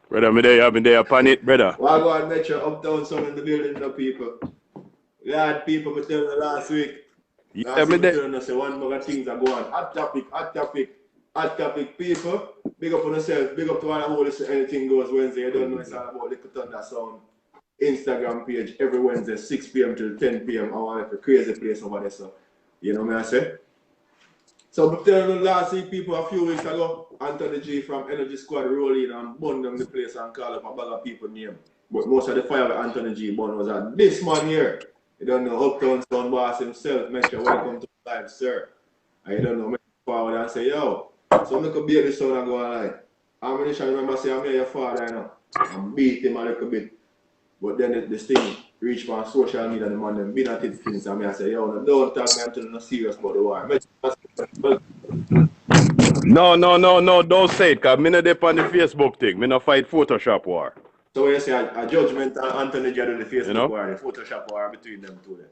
Brother, I've been there upon it, brother. Well, go on, make sure uptown sound in the building, the people. We had people me telling you last week. Yeah, me there. Telling us one more things are going on. Hot topic, people. Big up on yourself. Big up to all the whole listen, anything goes Wednesday. You don't know it's all about Little Thunder Sound. Instagram page every Wednesday, 6 p.m. till 10 p.m. I want a crazy place over there. So, you know what I say? So, but telling you last week, people, a few weeks ago, Anthony G from Energy Squad roll in and burn them the place and call up a bag of people name. But most of the fire that Anthony G burn was at this man here. You don't know Uptown Sound Boss himself. Make sure welcome to the live, sir. And you don't know, make forward and say, yo, so look a baby son and go on like. Ammunition, remember say I'm your father, you know. And beat him a little bit. But then this thing reached from social media and the man them been at it things and I say, yo, don't talk me until I'm serious about the war. No, don't say it, because I'm not there on the Facebook thing. I'm not fight Photoshop war. So when you say a judgment on Anthony G on the Facebook war, the Photoshop war between them two then.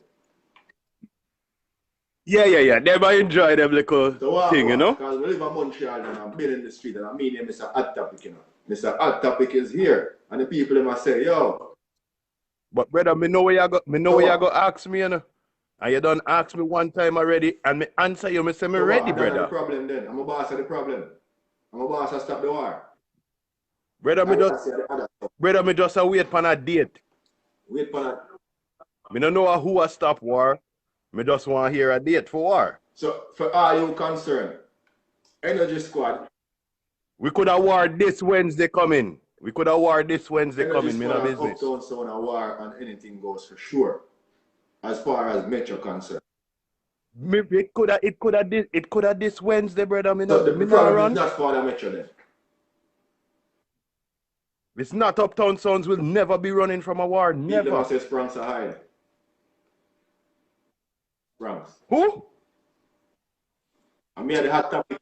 Yeah. They might enjoy them little thing, you know? Because we live in Montreal and I've been in the street and I mean Mr. Hot Topic, you know. Mr. Hot Topic is here. And the people them must say, yo. But brother, me know where you go ask me, you know. And you done ask me one time already and me answer you, me say me ready, brother. That's the problem then. I'm a boss of the problem. I'm a boss to stop the war. Brother, I don't say the other stuff. brother, me just a wait for a date. Wait for that. Me don't know who a stop war. Me just want to hear a date for war. So, for all you concerned, Energy Squad, We could have war this Wednesday coming. We could have war this Wednesday Energy coming. Me Squad no and business. Uptown Sound and War and anything goes for sure, as far as Metro concerned. It could have this Wednesday, brother. Me So not the problem is run. not for the Metro then. It's not Uptown Sons will never be running from a war. People Never. must say Spranks are hide. Spranks. Who? And me and the hot topic.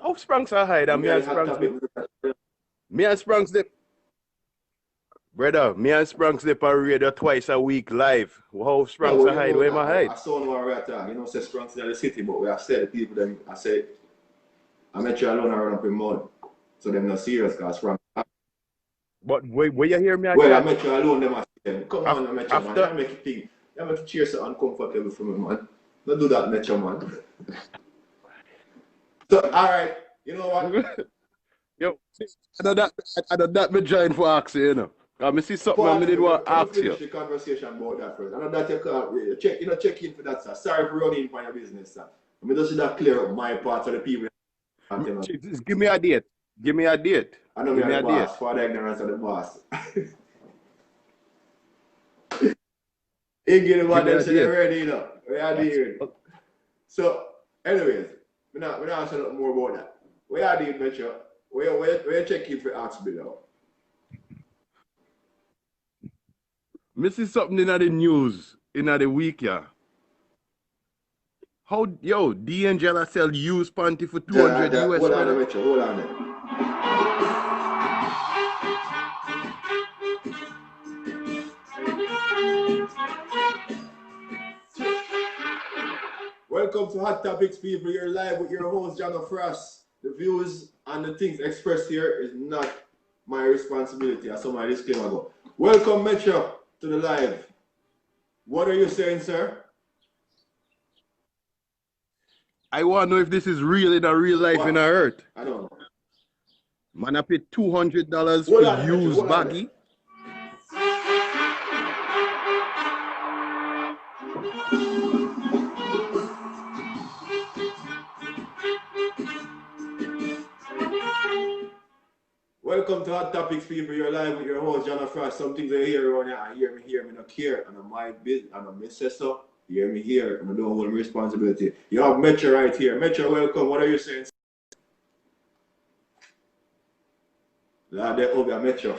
How Spranks are hide? And me and Spranks dip. Me and Spranks dip. Brother, me and Spranks dip on radio twice a week live. How Spranks are hide? Where am I hide? I saw no right talk. You know, say Spranks in the city, but we have said the people them. I say, I met you alone and run up in mud. So them not serious because Spranks. But where you hear me again? Well, I met you alone, them I say them. Come on, I met you, man. After- I make you think. I make you cheer so uncomfortable for me, man. Don't do that, met you, man. So, alright, you know what? Yo, I know that me join for ask you, you know. I see something I did want to ask you. Finish the conversation about that first. I know that you call, check in for that, sir. Sorry for running for your business, sir. I mean, just that clear up my part of the people. Just give me a date. Give me a date. I know Give me me a the date. boss, for the ignorance of the boss. Ain't getting about Give me them a saying date. already, you know. We are here. So, anyways, we're not asking nothing more about that. We are the Metro. We're checking for acts below. Me see something in the news in the week, yeah. How, yo, D'Angelo sell used panty for 200 US Hold on, dollars. Metro. Hold on there. Welcome to Hot Topics, people. You're live with your host, Johno. The views and the things expressed here is not my responsibility. I saw my disclaimer go. Welcome, Metro, to the live. What are you saying, sir? I want to know if this is real in a real life What? in a earth. I don't know. Man, I paid $200 Hold for on, Metro, used hold on baggy. Welcome to Hot Topics, people. You're live with your host, Johno. Some things I hear around here, I hear me, not care. And I'm my business, and I'm say so. You hear me here, and I don't hold responsibility. You have Metro right here. Metro, welcome. What are you saying? Lord, they over Metro.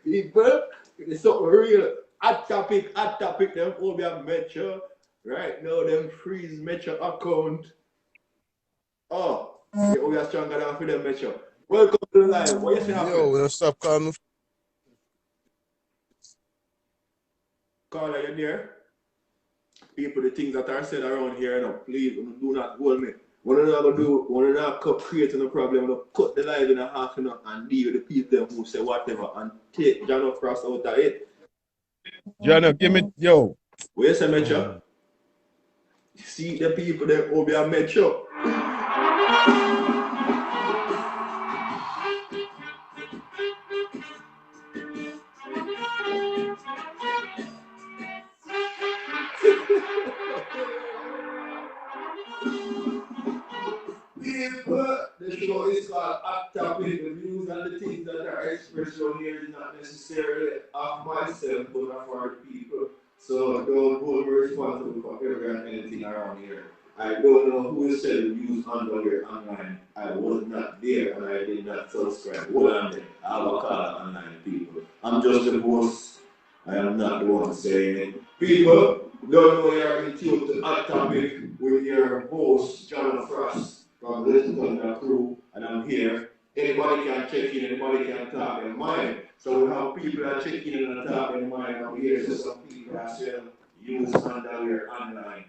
People, it's something real. Hot topic, them over Metro. Right now, them freeze Metro account. Oh, they over stronger than for them Metro. Welcome to the live. What you say happening? Yo, stop calling me. Carla, you there? People, the things that are said around here, you know, please do not hold me. What I'm going to do, what I'm not creating a problem, I'm going to cut the live in a half, you know, and deal with the people who say whatever and take Johno Frost out of it. Johno, give me, yo. What you say, Metro? See the people that will be a Metro. The show is called Hot Topic. The views and the things that are expressed on here is not necessarily of myself, but of our people. So don't hold me responsible for every and anything around here. I don't know who is selling views underwear online. I was not there and I did not subscribe. Hold on there. I have a call online, people. I'm just the host. I am not the one saying it. People, don't know you're in tune to Hot Topic with your host, Johno Frost. From the Little Thunder crew, and I'm here. Anybody can check in, anybody can talk their mind. So we have people that check in and talk their mind. I'm here, so some people that sell use underwear online.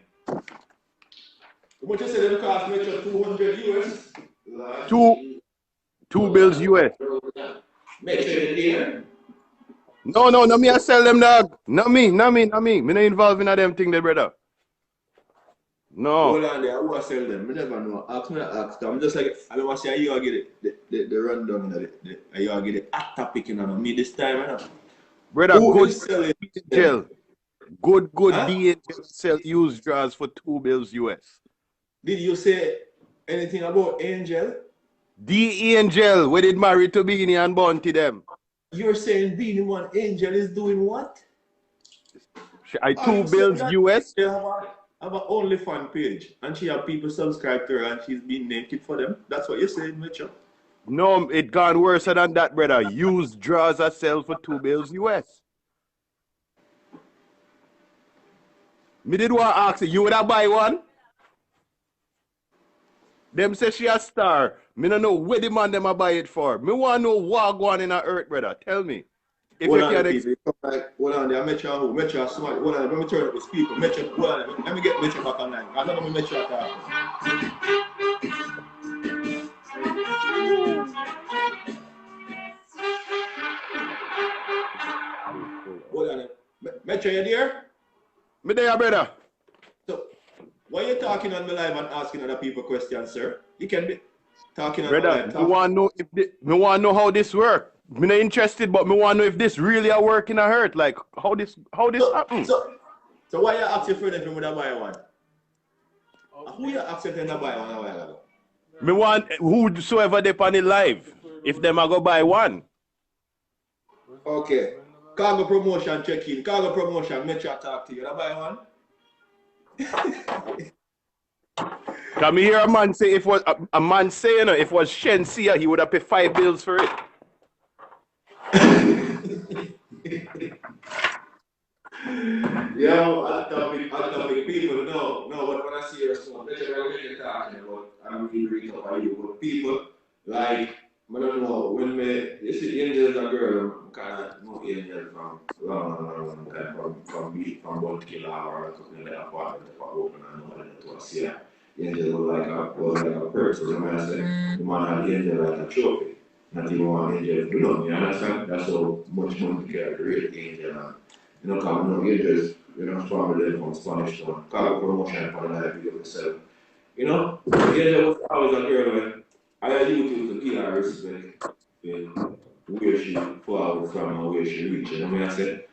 What you say, them cost Metro 200 US? Like, Two bills US. Metro in here. No, me I sell them, dog. Not me. Me not involved in them thing, there, brother. No. Hold on there, who I sell them? I never know. Ask me that ask. I'm just like, I don't say you get the rundown, you get the hot topic on me this time, you know. Brother, Who good is selling them? gel. Good Huh? DHL sell used drawers for $2 US. Did you say anything about Angel? D-Angel, we did marry to Beanie and Bounty them. You're saying Beanie One Angel is doing what? I Are you $2 saying that US. they have an OnlyFans page and she have people subscribe to her and she's being naked for them? That's what you're saying, Mitchell? No, it gone worse than that, brother. Used drawers are sell for $2 US. Me did want to ask you would I buy one? Them say she a star. Me no know where the man them a buy it for. Me want to know what going in a earth, brother. Tell me. If Hold you on, can people. Hold on there. Metro who? Metro smart. Hold on. Let me turn up the speaker. Metro. Hold on. Let me get Metro back online. I don't know me Metro talk. Hold on. Metro, you there? Me there, brother. So, why you talking on the live and asking other people questions, sir? You can be talking on the Brother, live. me want to know if me want to know how this work. Me not interested, but me want to know if this really a work in a hurt. Like how this happen. So why you ask your friend if you would buy one? Who you ask if you buy one a while ago? Me want whosoever they on it live. If them a go buy one. Okay. Cargo promotion check in. Cargo promotion. Metro talk to you. You buy one? Can me hear a man say if was a man say, you know, if it was Shensia, he would have paid $5 for it. Yeah, other topic, people know what when I see your son, that's what you're talking about. I'm really read up on you, but people like I don't know when me you see angels and girl, I'm kinda know angel from long kind of from Mount Killer or something like that apartment for open and know that to see ya. Angel was like a person, you know what I say? The man had the angel like a trophy. Not even one angel to know, you understand? That's how much Mount Killer great angel and you know, come no angels, you know, family from Spanish town, cargo promotion for the life of yourself. You know, angel was always a girl when I had you to give her respect in where she forward from and where she reached. You know what I said?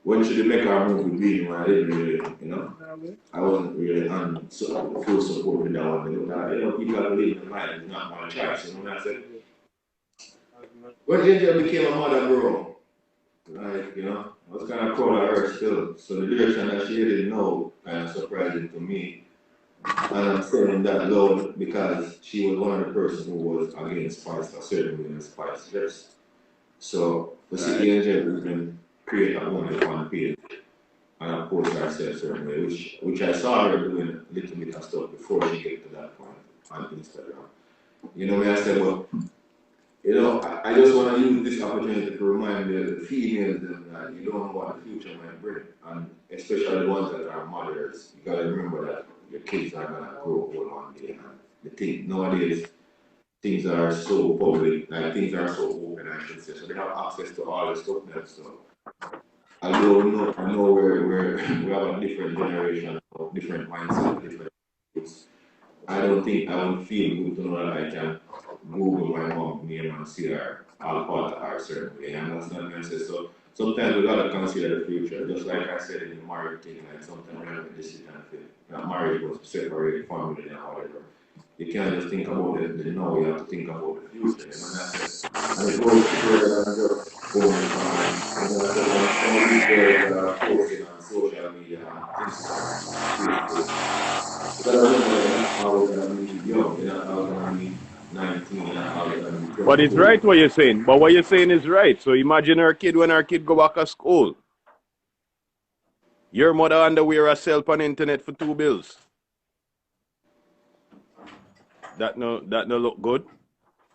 When she did make her move with me, I didn't really, you know, I wasn't really on full support with that one. You know, people have believe in mind, it's not my choice. You know what I said? When Angel became a mother, bro, like, you know, I was kind of proud of her still. So the direction that she didn't know kind of surprising to me. And I'm saying that loud because she was one of the persons who was against spice or certain against spice first. So to see Angel even create a woman on page and of course herself certain way, which I saw her doing a little bit of stuff before she get to that point on Instagram. You know what I said, but you know, I just want to use this opportunity to remind the females that you don't know what the future might bring, and especially the ones that are mothers. You gotta remember that your kids are gonna grow old one day. And the thing nowadays, things are so public, like things are so open, I should say. So they have access to all the stuff now. So although I know we have a different generation, different mindset, different. I don't think I would feel good to know that I can Google my mom name and see her all part of her certain way. You understand what I say? So sometimes we gotta consider the future. Just like I said in the marriage thing, like sometimes we have a decision to not marriage was separate family and whatever. You can't just think about the now, you have to think about the future. You know what I say? And it goes further than just going from, you know, some of these girls that are posting on social media and Instagram, Facebook. You gotta remember you're not always gonna be young, you're not always gonna be 19, you're not always gonna be But it's 22. right what you're saying. But what you're saying is right. So imagine her kid when her kid go back to school. Your mother underwear herself on the internet for $2. That no look good.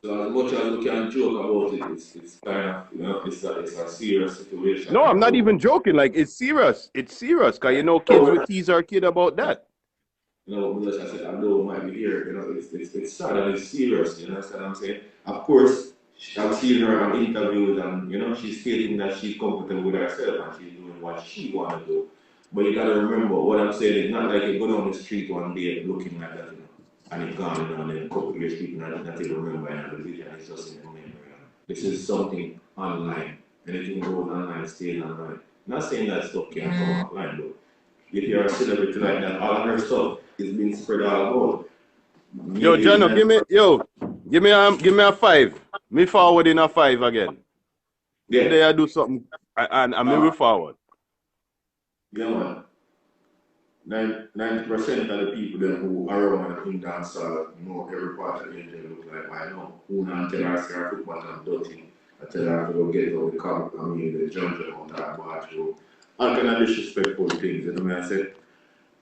So as much as we can joke about it, it's kind of, you know, it's a serious situation. No, I'm not even joking. Like it's serious. It's serious. Cause you know kids will tease our kid about that. You know, like I said, although it might be here, you know, it's sad and it's serious, you know what I'm saying? Of course, I've seen her on interviews and, you know, she's stating that she's comfortable with herself and she's doing what she wants to do. But you gotta remember what I'm saying. It's not like you go down the street one day looking like that, and it's gone, and then a couple of years people not even remember, and the vision is just in the memory. This is something online. Anything goes online, stays online. Not saying that stuff can't come offline, but if you're a celebrity like that, all of her stuff is being spread all about. Yo, Johno, give me a 5. Me forward in a 5 again. Yeah. Today I do something and maybe forward. Yeah, man. 90% of the people then who are around in dancehall know every part of the Angel look like. I know who not tell her to put back on dirty. I tell her to go get out the cup, the Johno out of her bathroom. All kind of disrespectful things, you know what I said?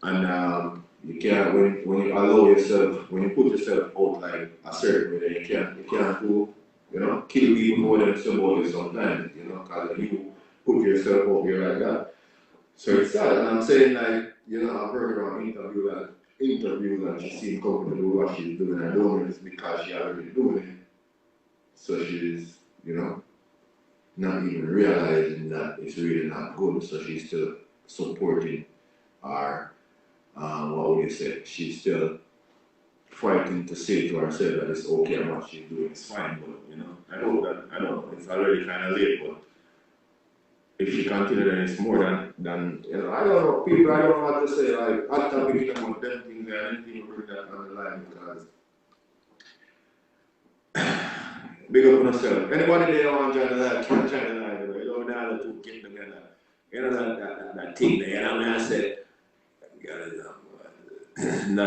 And you can't, when you allow yourself, when you put yourself out like a certain way, you can't do, kill people more than somebody sometimes, because you put yourself out here like that. So it's sad, and I'm saying like, I've heard her on interviews and she seems comfortable with what she's doing. I don't know if it's because she already doing it. So she's, not even realizing that it's really not good. So she's still supporting our, what would you say? She's still fighting to say to herself that it's okay and what she's doing is fine. But, I don't know, it's already kind of late, but if she continues, then it's more than I don't know, people, I don't know what to say, like, I'm talking about them things and anything bring that on the line, because big up on yourself. Anybody there want to join the line, can join the line, you know, now the two get together. That thing there, I said, no,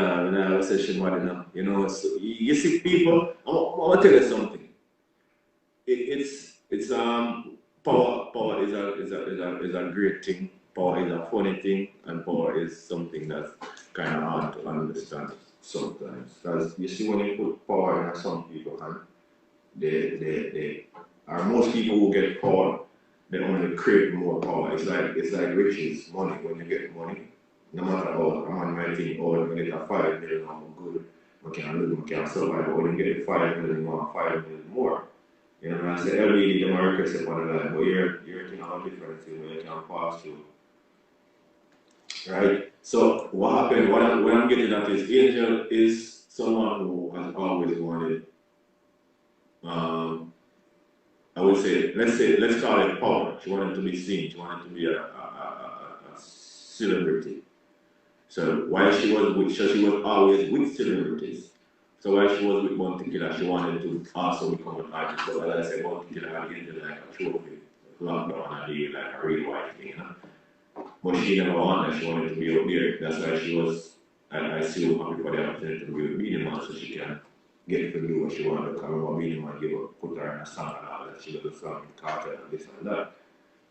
I said she mad enough, so you see people, I'm gonna tell you something. It's power is a great thing. Power is a funny thing, and power is something that's kind of hard to understand sometimes. Because you see, when you put power in some people's hand, most people who get power, they only create more power. It's like riches, money. When you get money, no matter how a man might think, oh, when you get a 5 million, I'm good, I can live, I can survive. But when you get 5 million more, 5 million more. I say every day, the request upon the line, but you're thinking how different thing where you can pass through. Right? So what happened, what I'm getting at is Angel is someone who has always wanted, I would say, let's call it power. She wanted to be seen, she wanted to be a celebrity. So while she was always with celebrities. So while she was with Bounty Killer, she wanted to also become an artist. So as I said, Bounty Killer had Angel like a trophy, lockdown and a like a real white thing, But she never wanted, she wanted to be up there. That's why she was, I still happy for the opportunity to be with Beanie Man so she can get to do what she wanted. Because remember, Beanie Man put her in a song and all that. She was a song in Carter and this and that.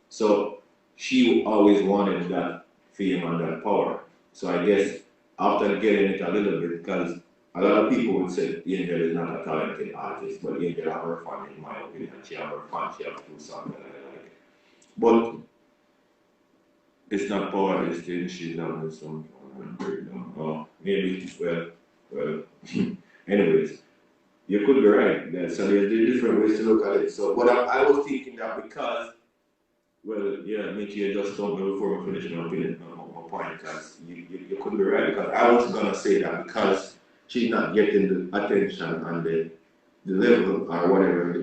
So she always wanted that fame and that power. So I guess after getting it a little bit, because a lot of people would say Angel is not a talented artist, but Angel have her fun, in my opinion. She have her fun, she have to do something like. But it's not power, it's thing she's having some breakdown. Or maybe, well, anyways, you could be right. So there's different ways to look at it. So, but I was thinking that because, well, yeah, Mickey, just told me before we finish my opinion, my point, because you could be right. Because I was going to say that because she's not getting the attention and the level or whatever,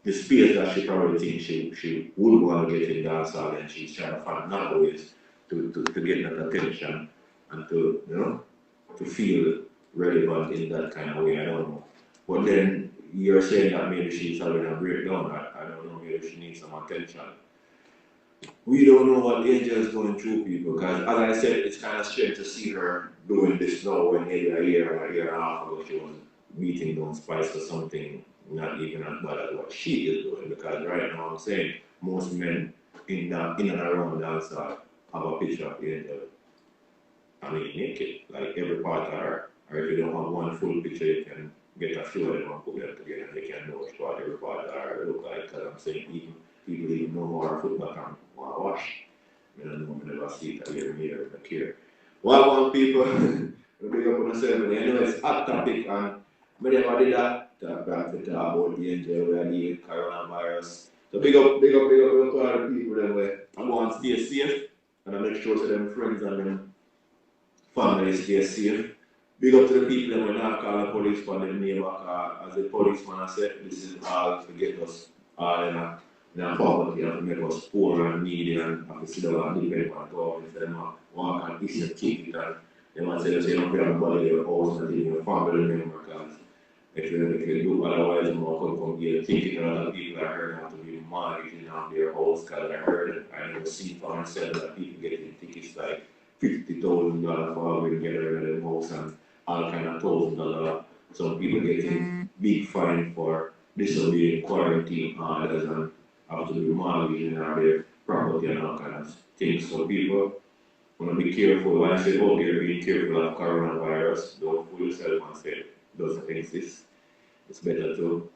the space that she probably thinks she would want to get in dancehall, and she's trying to find another ways to get that attention and to feel relevant in that kind of way. I don't know. But then you're saying that maybe she's having a breakdown. I don't know, maybe she needs some attention. We don't know what Angel is going through, people, because as I said, it's kind of strange to see her doing this now when maybe a year and a half ago she was beating down Spice for something not even as bad as what she is doing. Because right now I'm saying most men in and around dancehall have a picture of Angel. I mean, naked, like every part of her. Or if you don't have one full picture, you can get a few of them and put them together and they can know which part every part of her look like. Because I'm saying people even know more her foot back and want to wash. I don't know, I never see it again here, I care. Well, people, we big up on yourself. Anyway, it's hot topic, and we never did that. Talk about the Angel, we had the coronavirus. So big up to all the people that way. I go and stay safe, and I make sure that them friends and them family stay safe. Big up to the people that will not call the police for them name as a policeman I said, this is all to get us all in a poverty and to make us poor and needy and have to sit down and depend on government. Instead of walk and issue a ticket and they might say, you don't have nobody in your house and in your family member because if you do otherwise, you could come get a ticket and other people are heard have to be mortgaging on their house because I heard I never seen for myself that people getting tickets like $50,000 for always get rid of their house and all kind of $1,000. Some people getting big fine for disobeying quarantine orders and have to be mortgaging on their property and all kind of things. So people want to be careful. When I say out there, being careful of coronavirus, don't fool yourself and say it doesn't exist. It's better to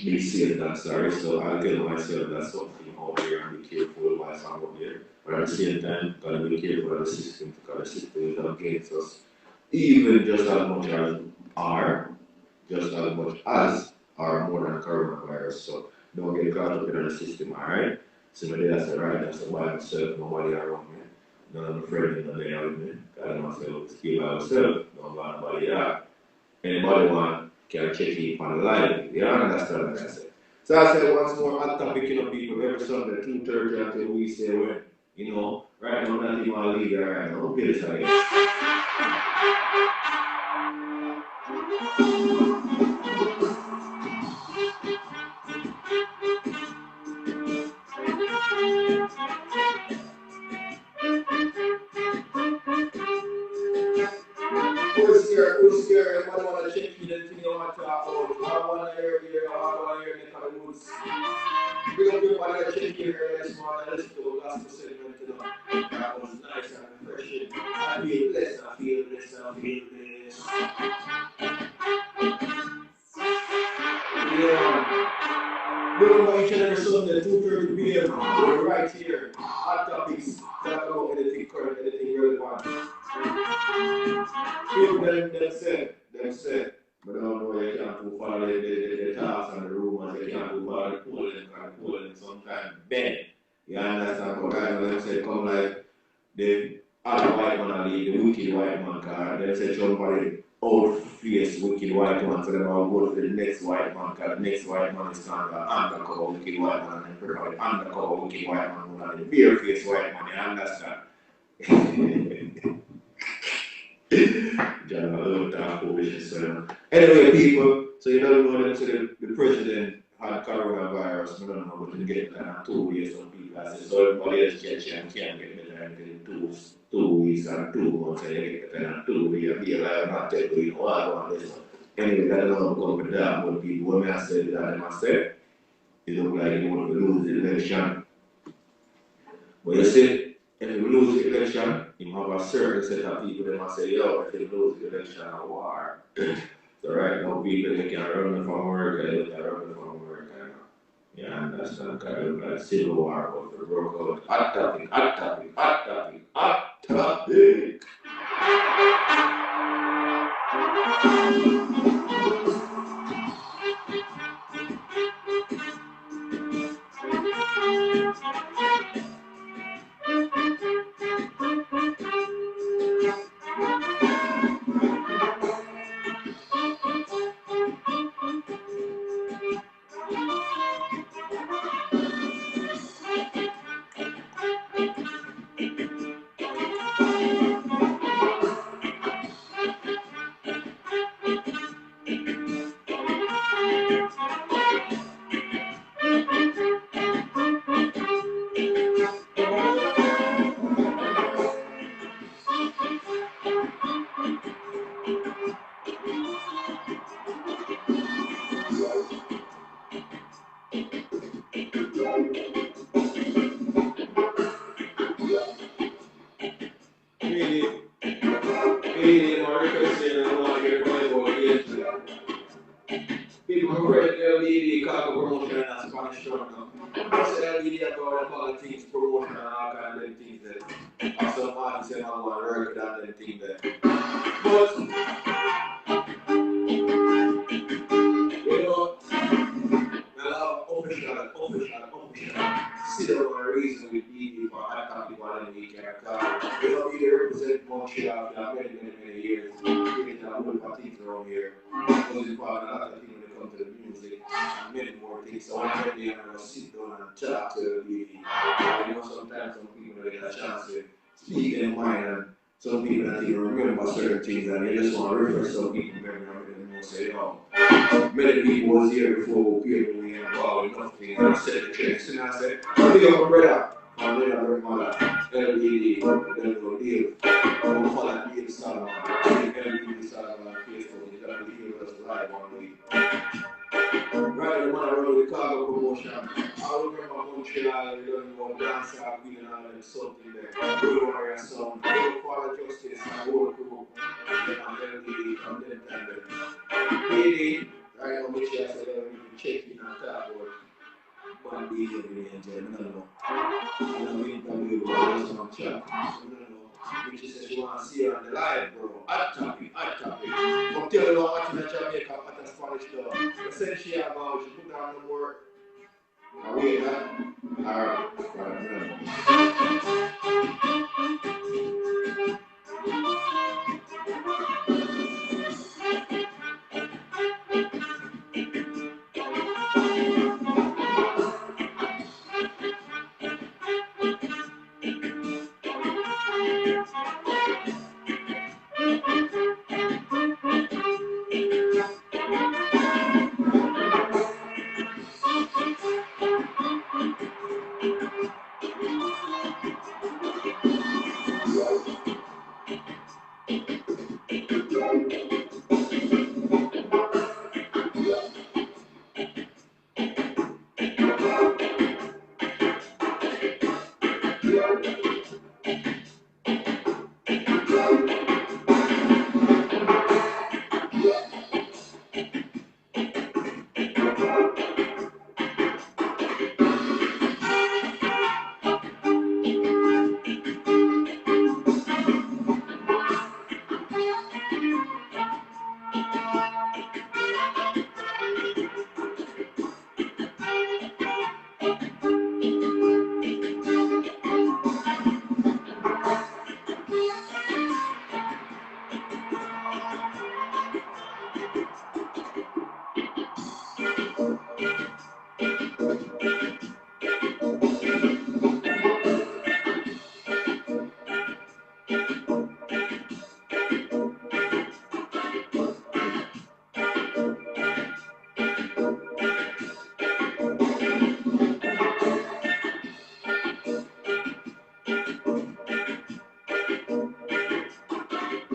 be safe than sorry. So I tell myself that something out there and be careful while I'm out there. But at the same time, gotta be careful of the system because the system is against us. Even just as much as are, just as much as are more than coronavirus. So don't get caught up in the system, alright? So my dad said, right, that's by myself, nobody around me. None of my friends in the day with me. God myself, keep by myself, don't want nobody out. Anybody want can check it on the live. You understand what I said? So I said once more, hot topic, people, every Sunday, 2:30 until we say when, right now, not even a leader right now. Okay, this again. Who's here? Everybody want to check in and think about talk about. I want to hear here, I want to hear the kind of woods. Big up everybody that check in here this morning and listen to the gospel segment, That was nice and refreshing. I feel blessed, I feel blessed, I feel blessed. Yeah. Big up each and every Sunday, 2:30 p.m. We're right here. Hot topics. Talk about anything current, anything relevant. People them said, but I don't know, they can't follow the talks and the rumors, they can't follow the polling sometimes bad. You understand? But I know them say, come like the other white man, the wicked white man card. They say somebody old face wicked white man, so they will go to the next white man card. The next white man is called the undercover wicked white man, and probably the undercover wicked white man, and the bare face white man, you understand? Johno, I love that foolishness. Anyway, people, so you don't know that the president had coronavirus. I don't know, but you get that in 2 years. Some people say, so everybody else can't get better in 2 weeks and 2 months, and you get better in 2 weeks. Be alive, not take you know, all on this. Anyway, that don't come with that. But people, when I said that, I said, it look like you want to lose the election. But you see, if you lose the election, you have a certain set of people that must say, yo, if you lose the election, a war. So right now, people they can run from work, they can run from work. You understand? Because it look like civil war, but the broke out. Hot topic, hot topic, hot topic, hot topic. People who read LED cargo promotion and Spanish journal. Just LED about politics, promotion and all kind of things that some artists and all want to work on them things that. But official sit down and reason with Canada. You know, we represent Montreal for many years. Creating a whole party around here. Was important a lot of people when it comes to the music and many more things. So I'm ready to sit down and chat to the you know, sometimes some people don't get a chance to speak their mind and some people don't even remember certain things and they just want to refresh some people memory and they say, oh, many people was here before people were involved with nothing and I said the checks and I said, big up my brother, my grandmother, LBD, then go deal. I'm follow Deal Solomon, LBD Solomon on Facebook, he's going to hear us live one week. Right, the man I run the cargo promotion. I remember Montreal, we done about dance and we and all them something there. Good warrior song, good father justice and whole crew. And then LBD from them time there. PD, right now make sure I said we can check in and talk about one day every day and tell me no know. You know, we can do some chat. So no know. Which is says she want to see her on the live, bro. Hot topic. Come tell you what in Jamaica, what a Spanish dog. I said she about, she put down the word. I wait, huh? Alright.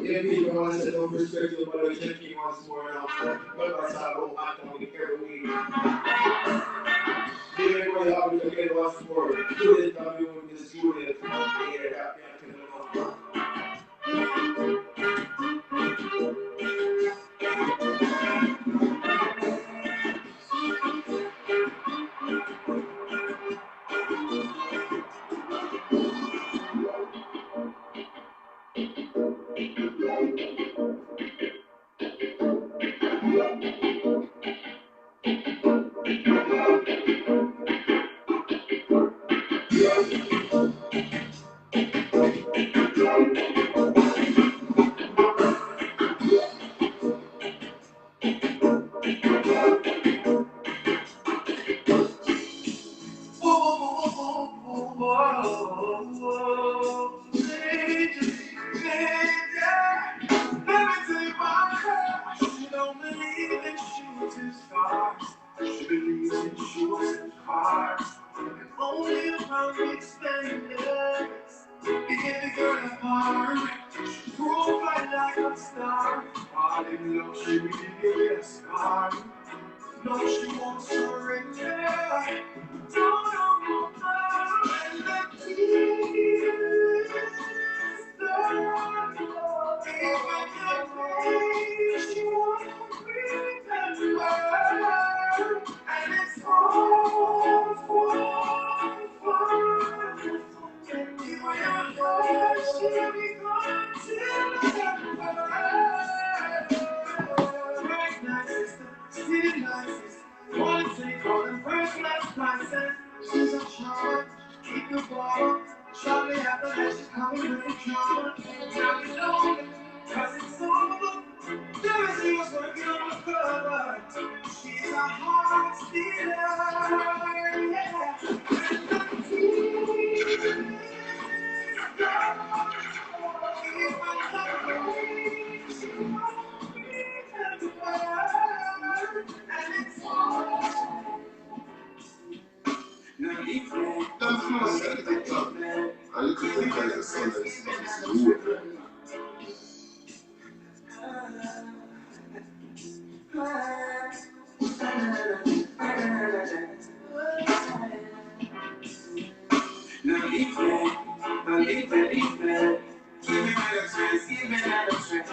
Yeah, people want to say don't respect you, but I check you once more now. But I saw go back on the every week. Give everybody happy to get once more. Juliet Oppong-Nuako, Miss Juliet. Yeah, happy to know. No, she won't surrender. Don't know and the tears start. Even the pain, she won't remember. And it's all for fun. And you and her, she'll be gone till September. Right now, sister, still nice. One thing on the first last license. She's a child, keep the ball. Sorry, I don't let you come in with the drama. Now you know, cause it's over. Everything was working on the cover. She's a heart stealer. Yeah. And the tears gone. If I have she won't return to her. And it's all. Now leave me. Don't feel like it's a little bit like the sun is moving. Now leave me. Give me another chance, give me another chance.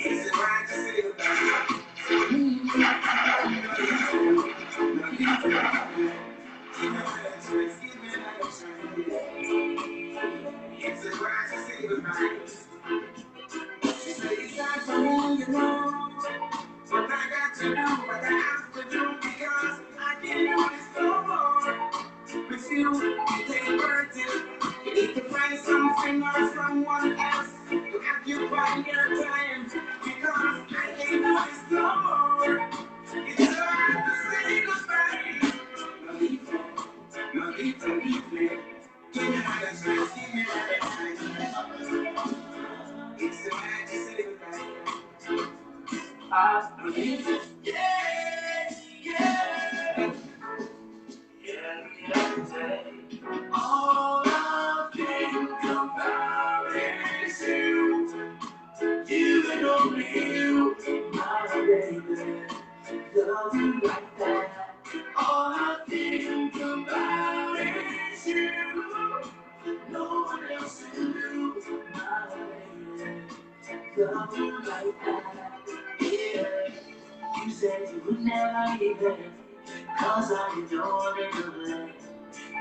Is it right to say goodbye? Now leave me. Give me another chance, give me another chance. Is it right to say goodbye? She said it's time for me, you know. But I got to do what I have to do because I can't do this no more. With you, it ain't worth it. You need to find something or someone else to occupy your time because I can't do this no more. It's hard to say goodbye. No need to leave me. Give me another chance, give me another chance. It's so hard to say goodbye. I believe it. Yeah, yeah. Yeah. All I think about is you. You and only you. My baby. Love you like that. All I think about is you. No one else can do. My baby. Love you like that. Yeah. You said you would never leave it, cause I adore it.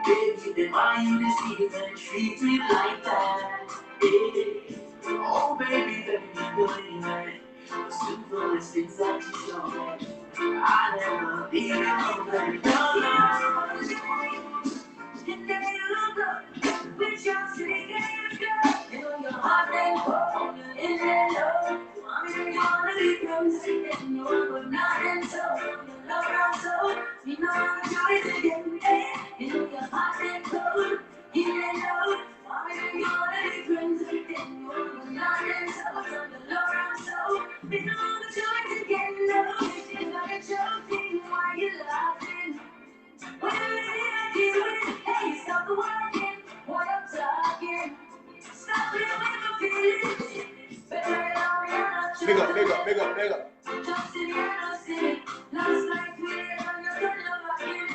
Baby, then why you deceive and treat me like that? Yeah. Oh, baby, let me believe it. The simplest things that you show me. I never be alone, baby. No. You never look up with your city games, girl. You know your heart ain't cold, you're in that love. I'm gonna be close, and you're good, nothing so. Your love around so, you know I'm the choice again. You know your heart ain't cold, in that love. I'm gonna be close, and you're good, nothing so. Your love around so, you know I'm the choice again. No, you're not joking, why you laughing? When I really like you, hey, stop the working, what I'm talking. Stop it with my feelings. Better now you're not joking. Big up. Just in here, no city. Last night we were on your love again.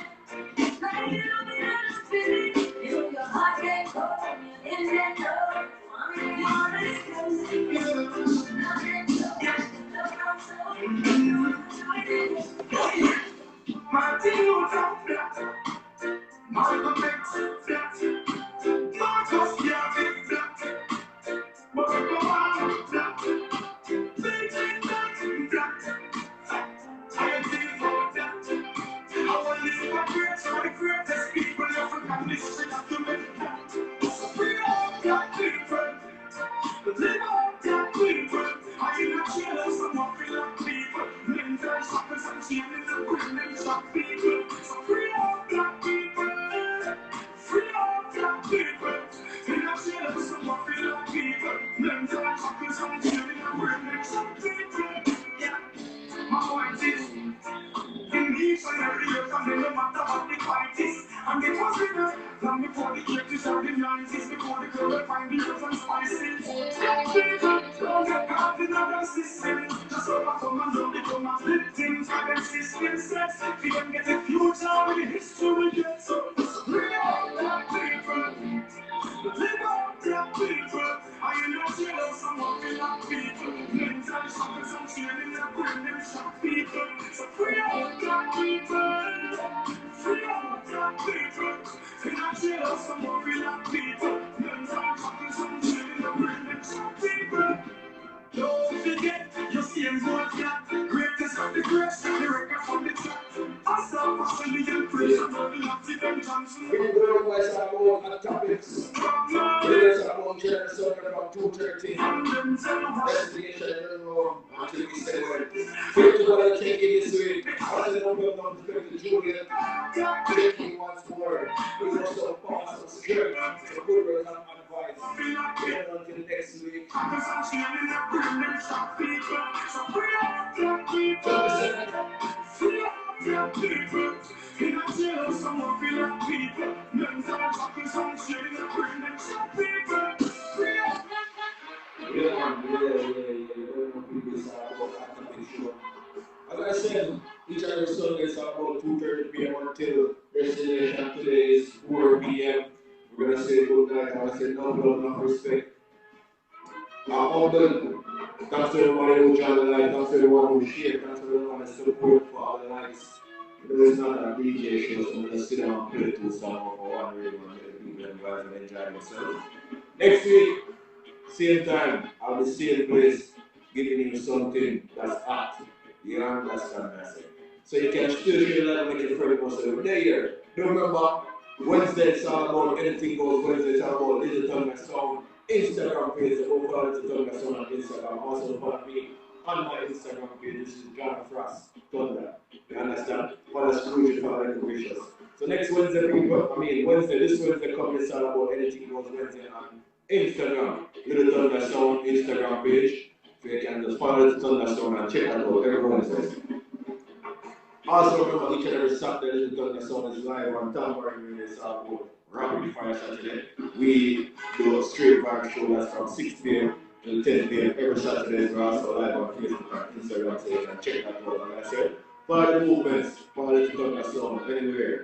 Like you know me, I'm not feeling. You know your heart ain't cold, you're in that love. I'm gonna be close. You're not in love, I'm so. You know it. My team was out flat. My connects flat. Not just yeah, big flat. But go on flat. Big flat. I think for that. I will live my greatest for the greatest people in Africa. Listen to me. Free all black people. Live all black people. I am not jealous of my black people. Mental shoppers and chaining the women shop people. So free all black people. Free all black people. I'm not jealous of my black people. Mental shoppers and chaining the women shop people. Yeah, my point is. In each and every year, no matter what the fight is. And it was winner long before the 80s or the 90s, before the girl find the herbs and spices. People don't get caught in other systems. Just overcome and don't become a victim to their system sets. If you don't get a future with history, we get so. Free all black people. Live all black people. I am not jealous of my black people. Mental shockers and cheering the women shock people. So free all black people. Free all black people. I'm not jealous of my black people. Mental shockers and cheering the women shock people. Don't forget your same gold flat. Greatest of the greats, the record from the track. I saw Passion and praise about the Latin Johnson. and every Sunday from 2:30. Investigation, I don't know until we say when. Thank you for the check-in this week. I want to know welcome to Juliet. Check-in once more. We want some power, some strength, some good words and advice. Until next week. As I said, each and every Sunday is about 2:30 p.m. until destination. Today is 4 p.m. We're going to say good night. I want to say no love, no respect. I'm humble. Thanks to everybody who joined the live. Thanks to everyone who shared. Thanks to everyone who support for all the likes. You know, it's not a DJ show, so I'm going to sit down and play 2 songs for one radio and let the people enjoy and enjoy themselves. Next week, same time, I'll be same place, giving you something that's hot. You understand what I say? So you can still share that and make your friend most of the day here. Remember, Wednesday it's all about anything goes. Wednesday it's all about Little Tongue Sound. Instagram page, so go follow Little Tongue Sound on Instagram. Also follow me on my Instagram page. This is Johno Thunder. You understand? Follow Scrooge, follow the Vicious. So next Wednesday, this Wednesday coming, it's all about anything goes Wednesday on Instagram. Little Tongue Sound Instagram page. So you can just follow the Thunderstorm and check that out every Wednesday. Also remember each and every Saturday the Thunderstorm is live on Tambourine Radio. It's about Rapid Fire Saturday. We do a straight vibe show that's from 6 p.m. to 10 p.m. every Saturday. We're also live on Facebook and Instagram, so you can check that out. Like I said, follow the movements, follow the Thunderstorm anywhere.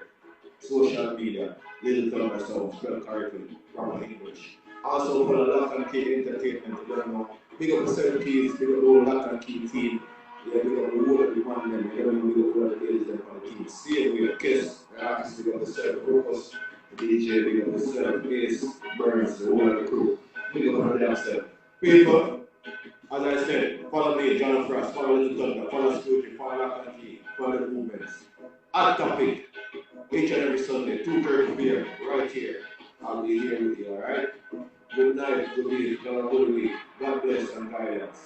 Social media, Little Thunderstorm, spell correctly, proper English. Also follow Lock and Key Entertainment to learn more. Big up the 7 keys, big up the whole Lock and Key team. Yeah, big up the whole of the man, and big up all the ladies and on the team. See you with a kiss. Big up the 7 Focus, the DJ, big up the 7 Ace, Burns, the whole of the crew. Big up all the themselves. People, as I said, follow me, Johno Frost, follow Little Thunder, follow Scrooge, follow Lock and Key, follow the movements. Hot topic, each and every Sunday, 2:30 p.m. right here. I'll be here with you, alright? Good night, good week, have a good week. God bless and guidance.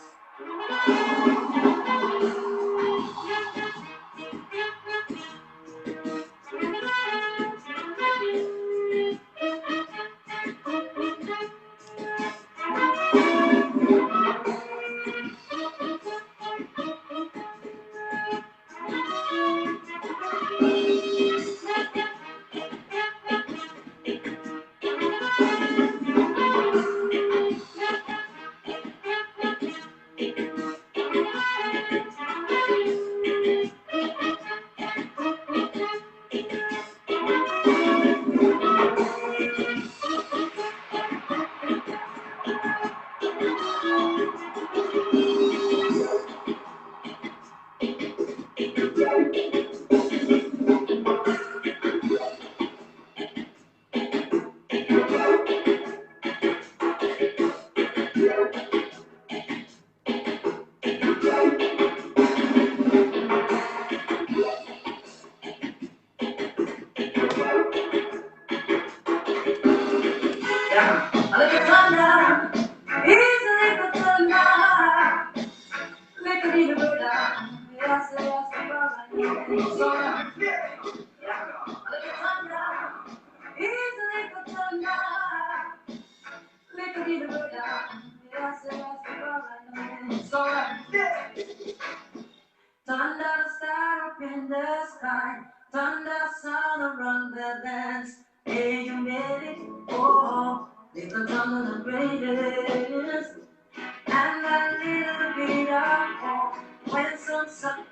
Thunder star up in the sky, thunder sound around the dance. Hey, you made it, oh, little thunder the greatest. And that little bit of hope when some sun,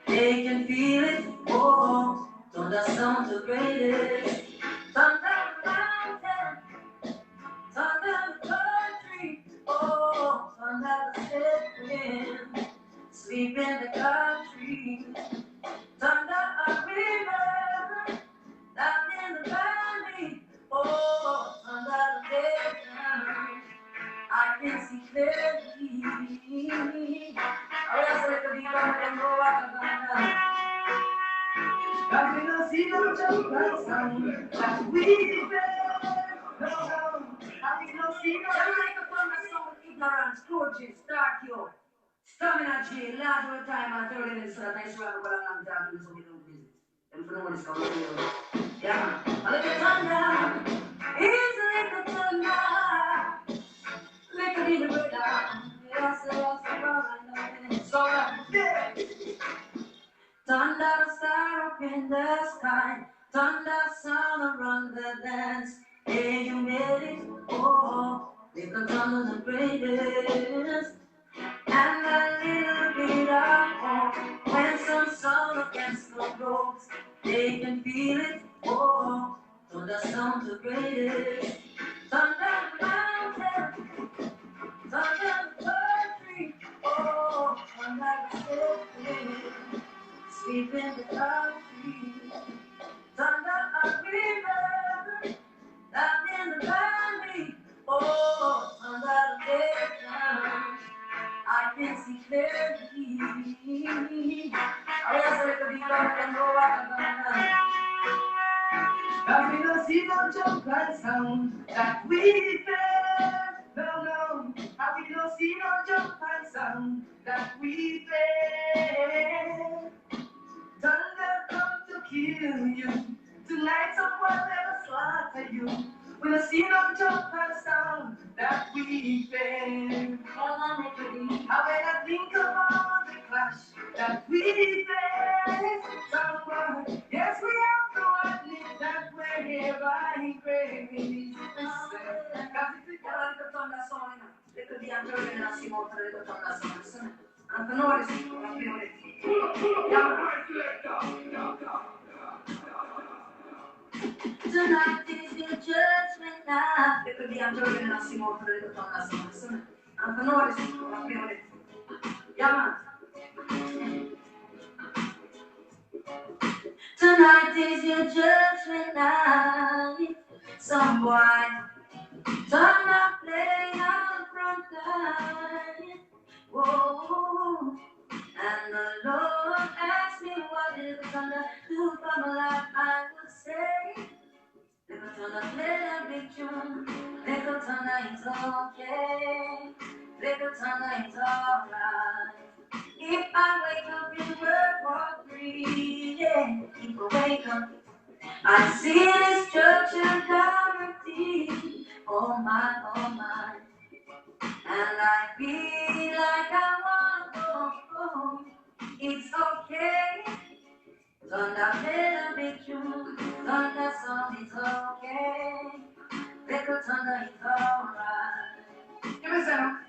they can feel it, oh, thunder sound the greatest. Thunder the mountain, thunder the country, oh, thunder the wind. Sleep in the country, thunder a river, down in the valley, oh, thunder the desert, I can see clearly. Ahora se le pedí cuando tengo a I can see the jump sound, like we no, ignorance, coaches, start you. Stamina G, last one time and 30 minutes so that I swear I'm going to talk to so we don't visit. And for no one is coming here. Yeah, a little thunder, is a little thunder, little in the weather. Yes, so yeah. Thunder star up in the sky, thunder sound around the dance. Hey, you made it, oh, little thunder the greatest. And a little bit of hope when some sun against the ropes, they can feel it, oh, thunder sound the greatest. Thunder mountain, thunder country, oh, thunder the sweeping the country, thunder a river, down in the valley, oh, thunder the daytime, I can see clearly. I was like a big dog and go out. Now we don't see no jump and sound that we feel. No, how we don't see no jump and sound that we feel. Thunder come to kill you. Tonight someone will slaughter you. We don't see no jump and sound that we feel. How when I think of all the clash that we face, someone, yes we have to admit that we're here by grace. Tonight is your judgment night. Tonight is your judgment night. Some boy turn up, play on front line. Whoa. And the Lord asked me what is gonna do for my life. I would say, little Tana, play a big tune. Little Tana is okay. Little Tana is alright. If I wake up in World War III, yeah, if I wake up, I see destruction guaranteed. Oh my, and I feel like I want to go home. It's okay. Thunder play a big tune. Thunder song is okay. Little thunder is alright. Give me some.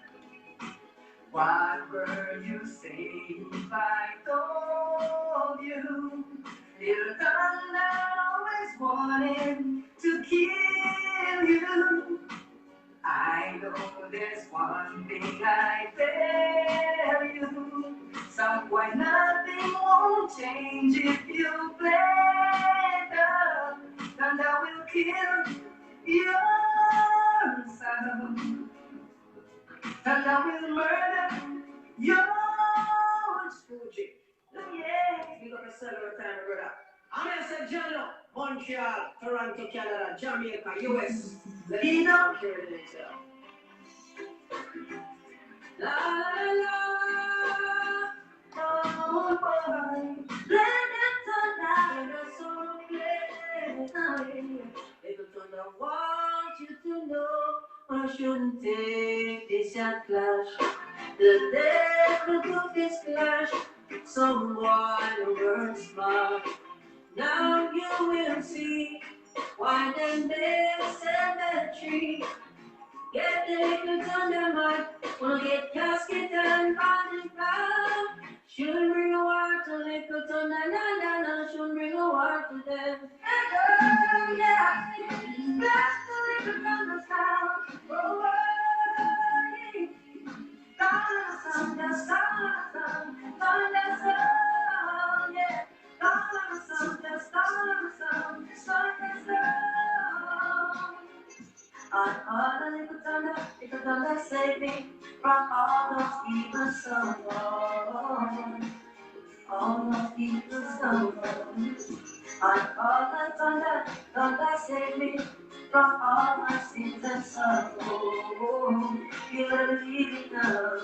What were you saying if I told you? Little thunder always wanted to kill you. I know there's one thing I tell you. Some why nothing won't change if you play the thunder will kill your sound. Thunder will murder your Fuji. Yeah, we got a several time, brother. I'm going to say Johno, Montreal, Toronto, Canada, Jamaica, US. You know, hear it itself. La la la, oh boy, let it turn out, so play. Little thunder, want you to know, I shouldn't take this clash. The devil took this clash, someone word smart. Now you will see why them bears cemetery. Get the little thunder mic, wanna get casket and body pound. Shouldn't bring a war to little thunder, na, shouldn't bring a war to them. Hey girl, yeah, that's the little thunder sound. Oh, yeah. Thunder sound, thunder sound, thunder sound, yeah. Thunder sound, thunder sound, thunder sound. On a little thunder, save me from all those evil someone. All those evil someone. On a thunder, save me from all my sins and sorrow. Oh, you gotta leave it now.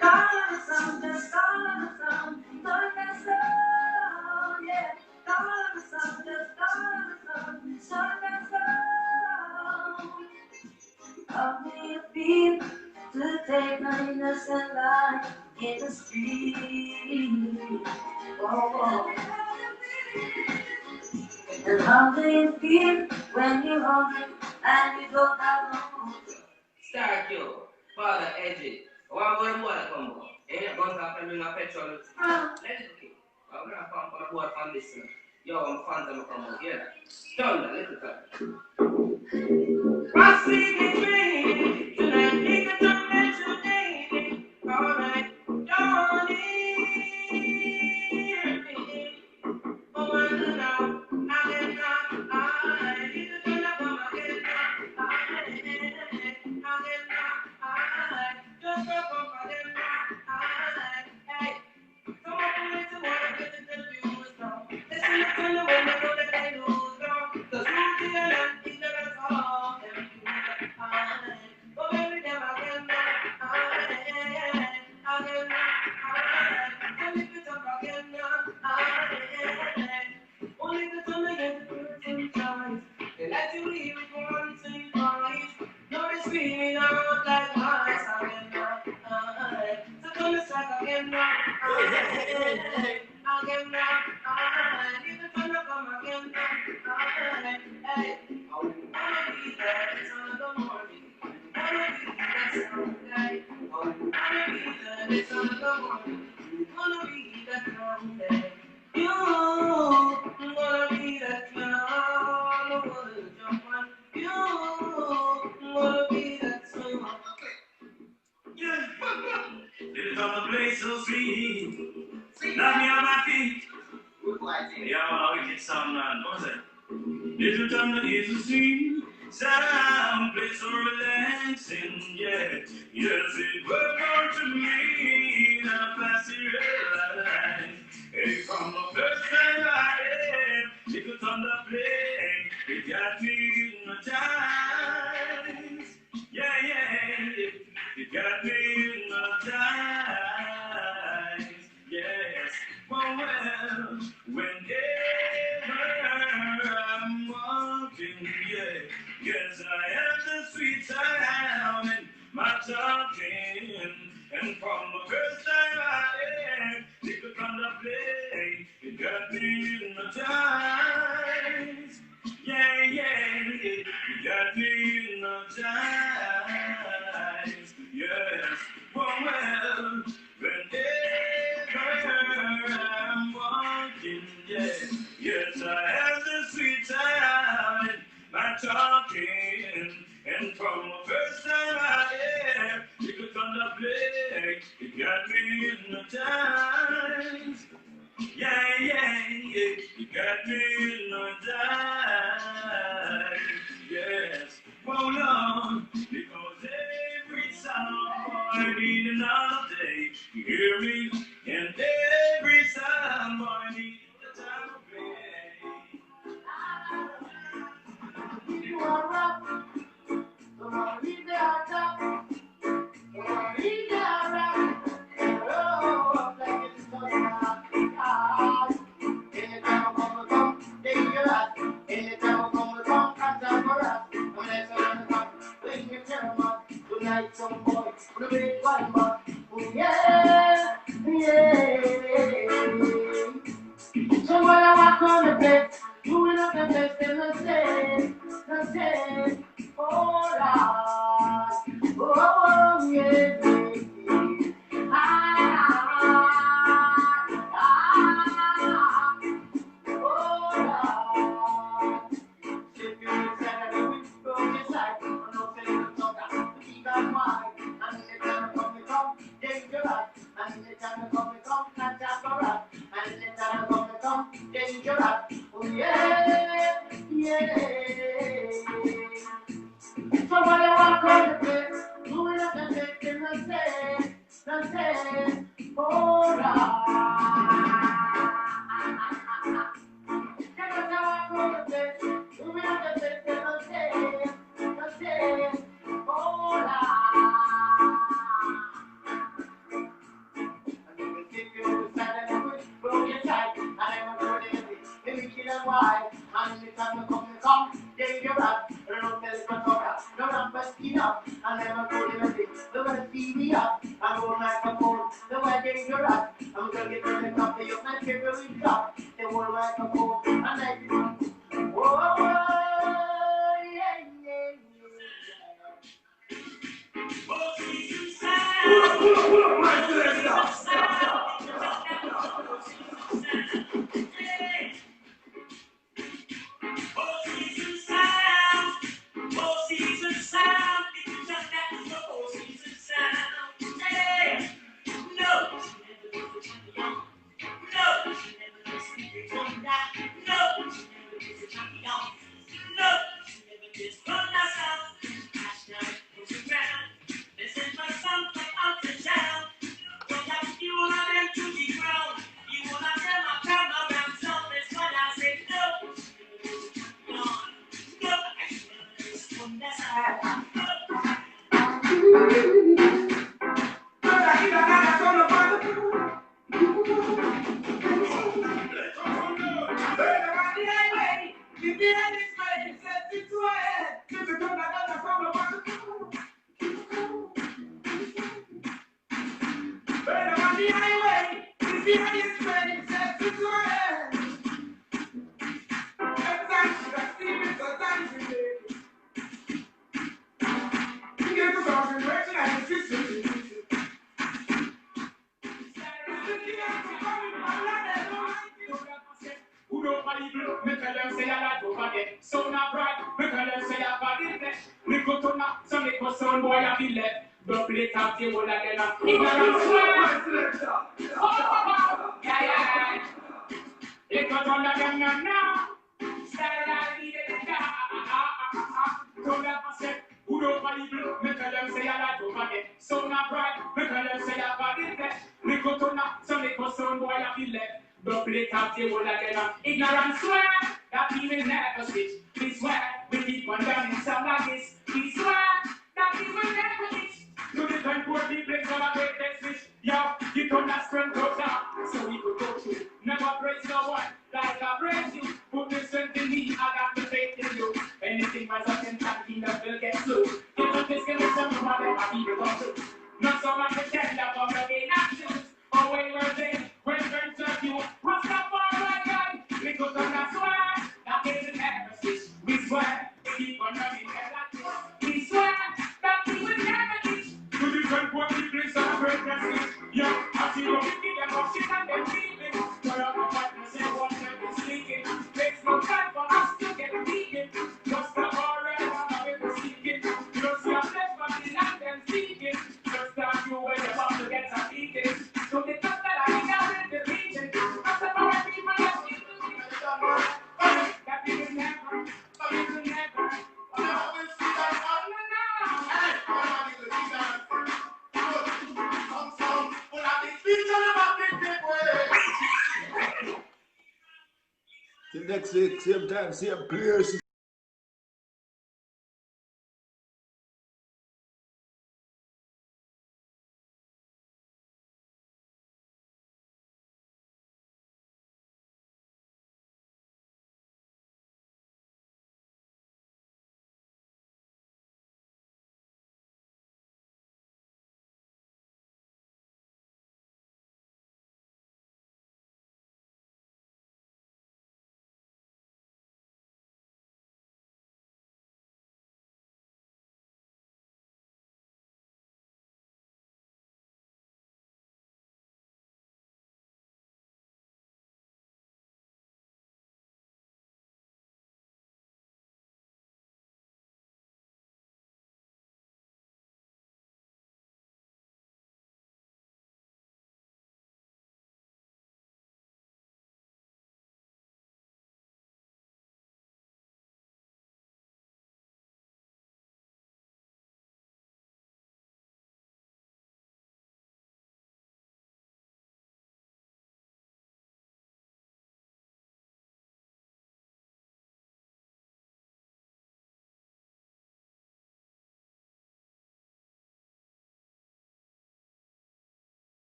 Call on the sun, just call on the sun, turn that sun, yeah. Call on the sun, just call on the sun, turn that sun. How do you feel to take my innocent life in the street? Oh, and how do you feel when you're hungry and you don't have no food? Start you, Father Edgy. What boy do I come on? Ain't going to have to bring a petrol. Let it keep. I'm going to pump on a board from this. Yo, I'm fans of come on. Yeah. Thunder, little time. What's sleeping me? Tonight, you can turn me to daily. All night, don't need me. Oh, I don't know. I cannot. I need to turn up on my head. I just go for them. Hey, come on, let's go. Get it to you. Listen to the way they go that they lose. Cause who's the land is never saw them. Go baby, them again. Only if it's up again. Only if it's on the end of the person they let you leave it once and twice. No, they screaming out like mice again. So come and strike again. Again. If it's gonna come again. Hey, I wanna be there. It's another morning. Wanna be that someday. Wanna be there. It's another morning. Wanna be that someday. You wanna be that clown, wanna jump on you, wanna be that song. Yeah, little time to play so sweet. Knock me on my feet. Yeah, I wicked sound man, what's that? Little time to hear so sweet. Sound play so relaxing, yeah. Yes, it worked out to me in a fancy life. Hey, from the first time I heard it was on the plane, it got me hypnotized. Yeah, it got me hypnotized. Yes, well, whenever I'm walking, yeah, yes, I have the sweet sound in my talking, and from the first time I heard it was on the plane, it got me hypnotized. Yeah, it got me hypnotized. Yes, well, whenever I'm walking, yes, I have the sweet sound in my talking, and from the first time I heard it was on the plane, it got me hypnotized. Yeah, you got me hypnotized. Yes, hold on, because every song I need another day. You hear me? And every song I need the time to play. You are rock, come on, leave the top, come on, leave the rock. Oh, like it's so hot. Anytime I'm gonna come, take your hat. Anytime I'm gonna come, I'm down for us. When it's on the top, when you tell them tonight some boy, the big white man. Oh yeah. So when I walk on the bed, doing up the best in the same. Oh Lord, oh yeah. skin up. I never go to the thing. The way see me up. I roll microphone. The way dangerous. I'm gonna get to the top. You my favorite top. The whole microphone. I like it. Oh, yeah, yeah, Till next week, same time, same place.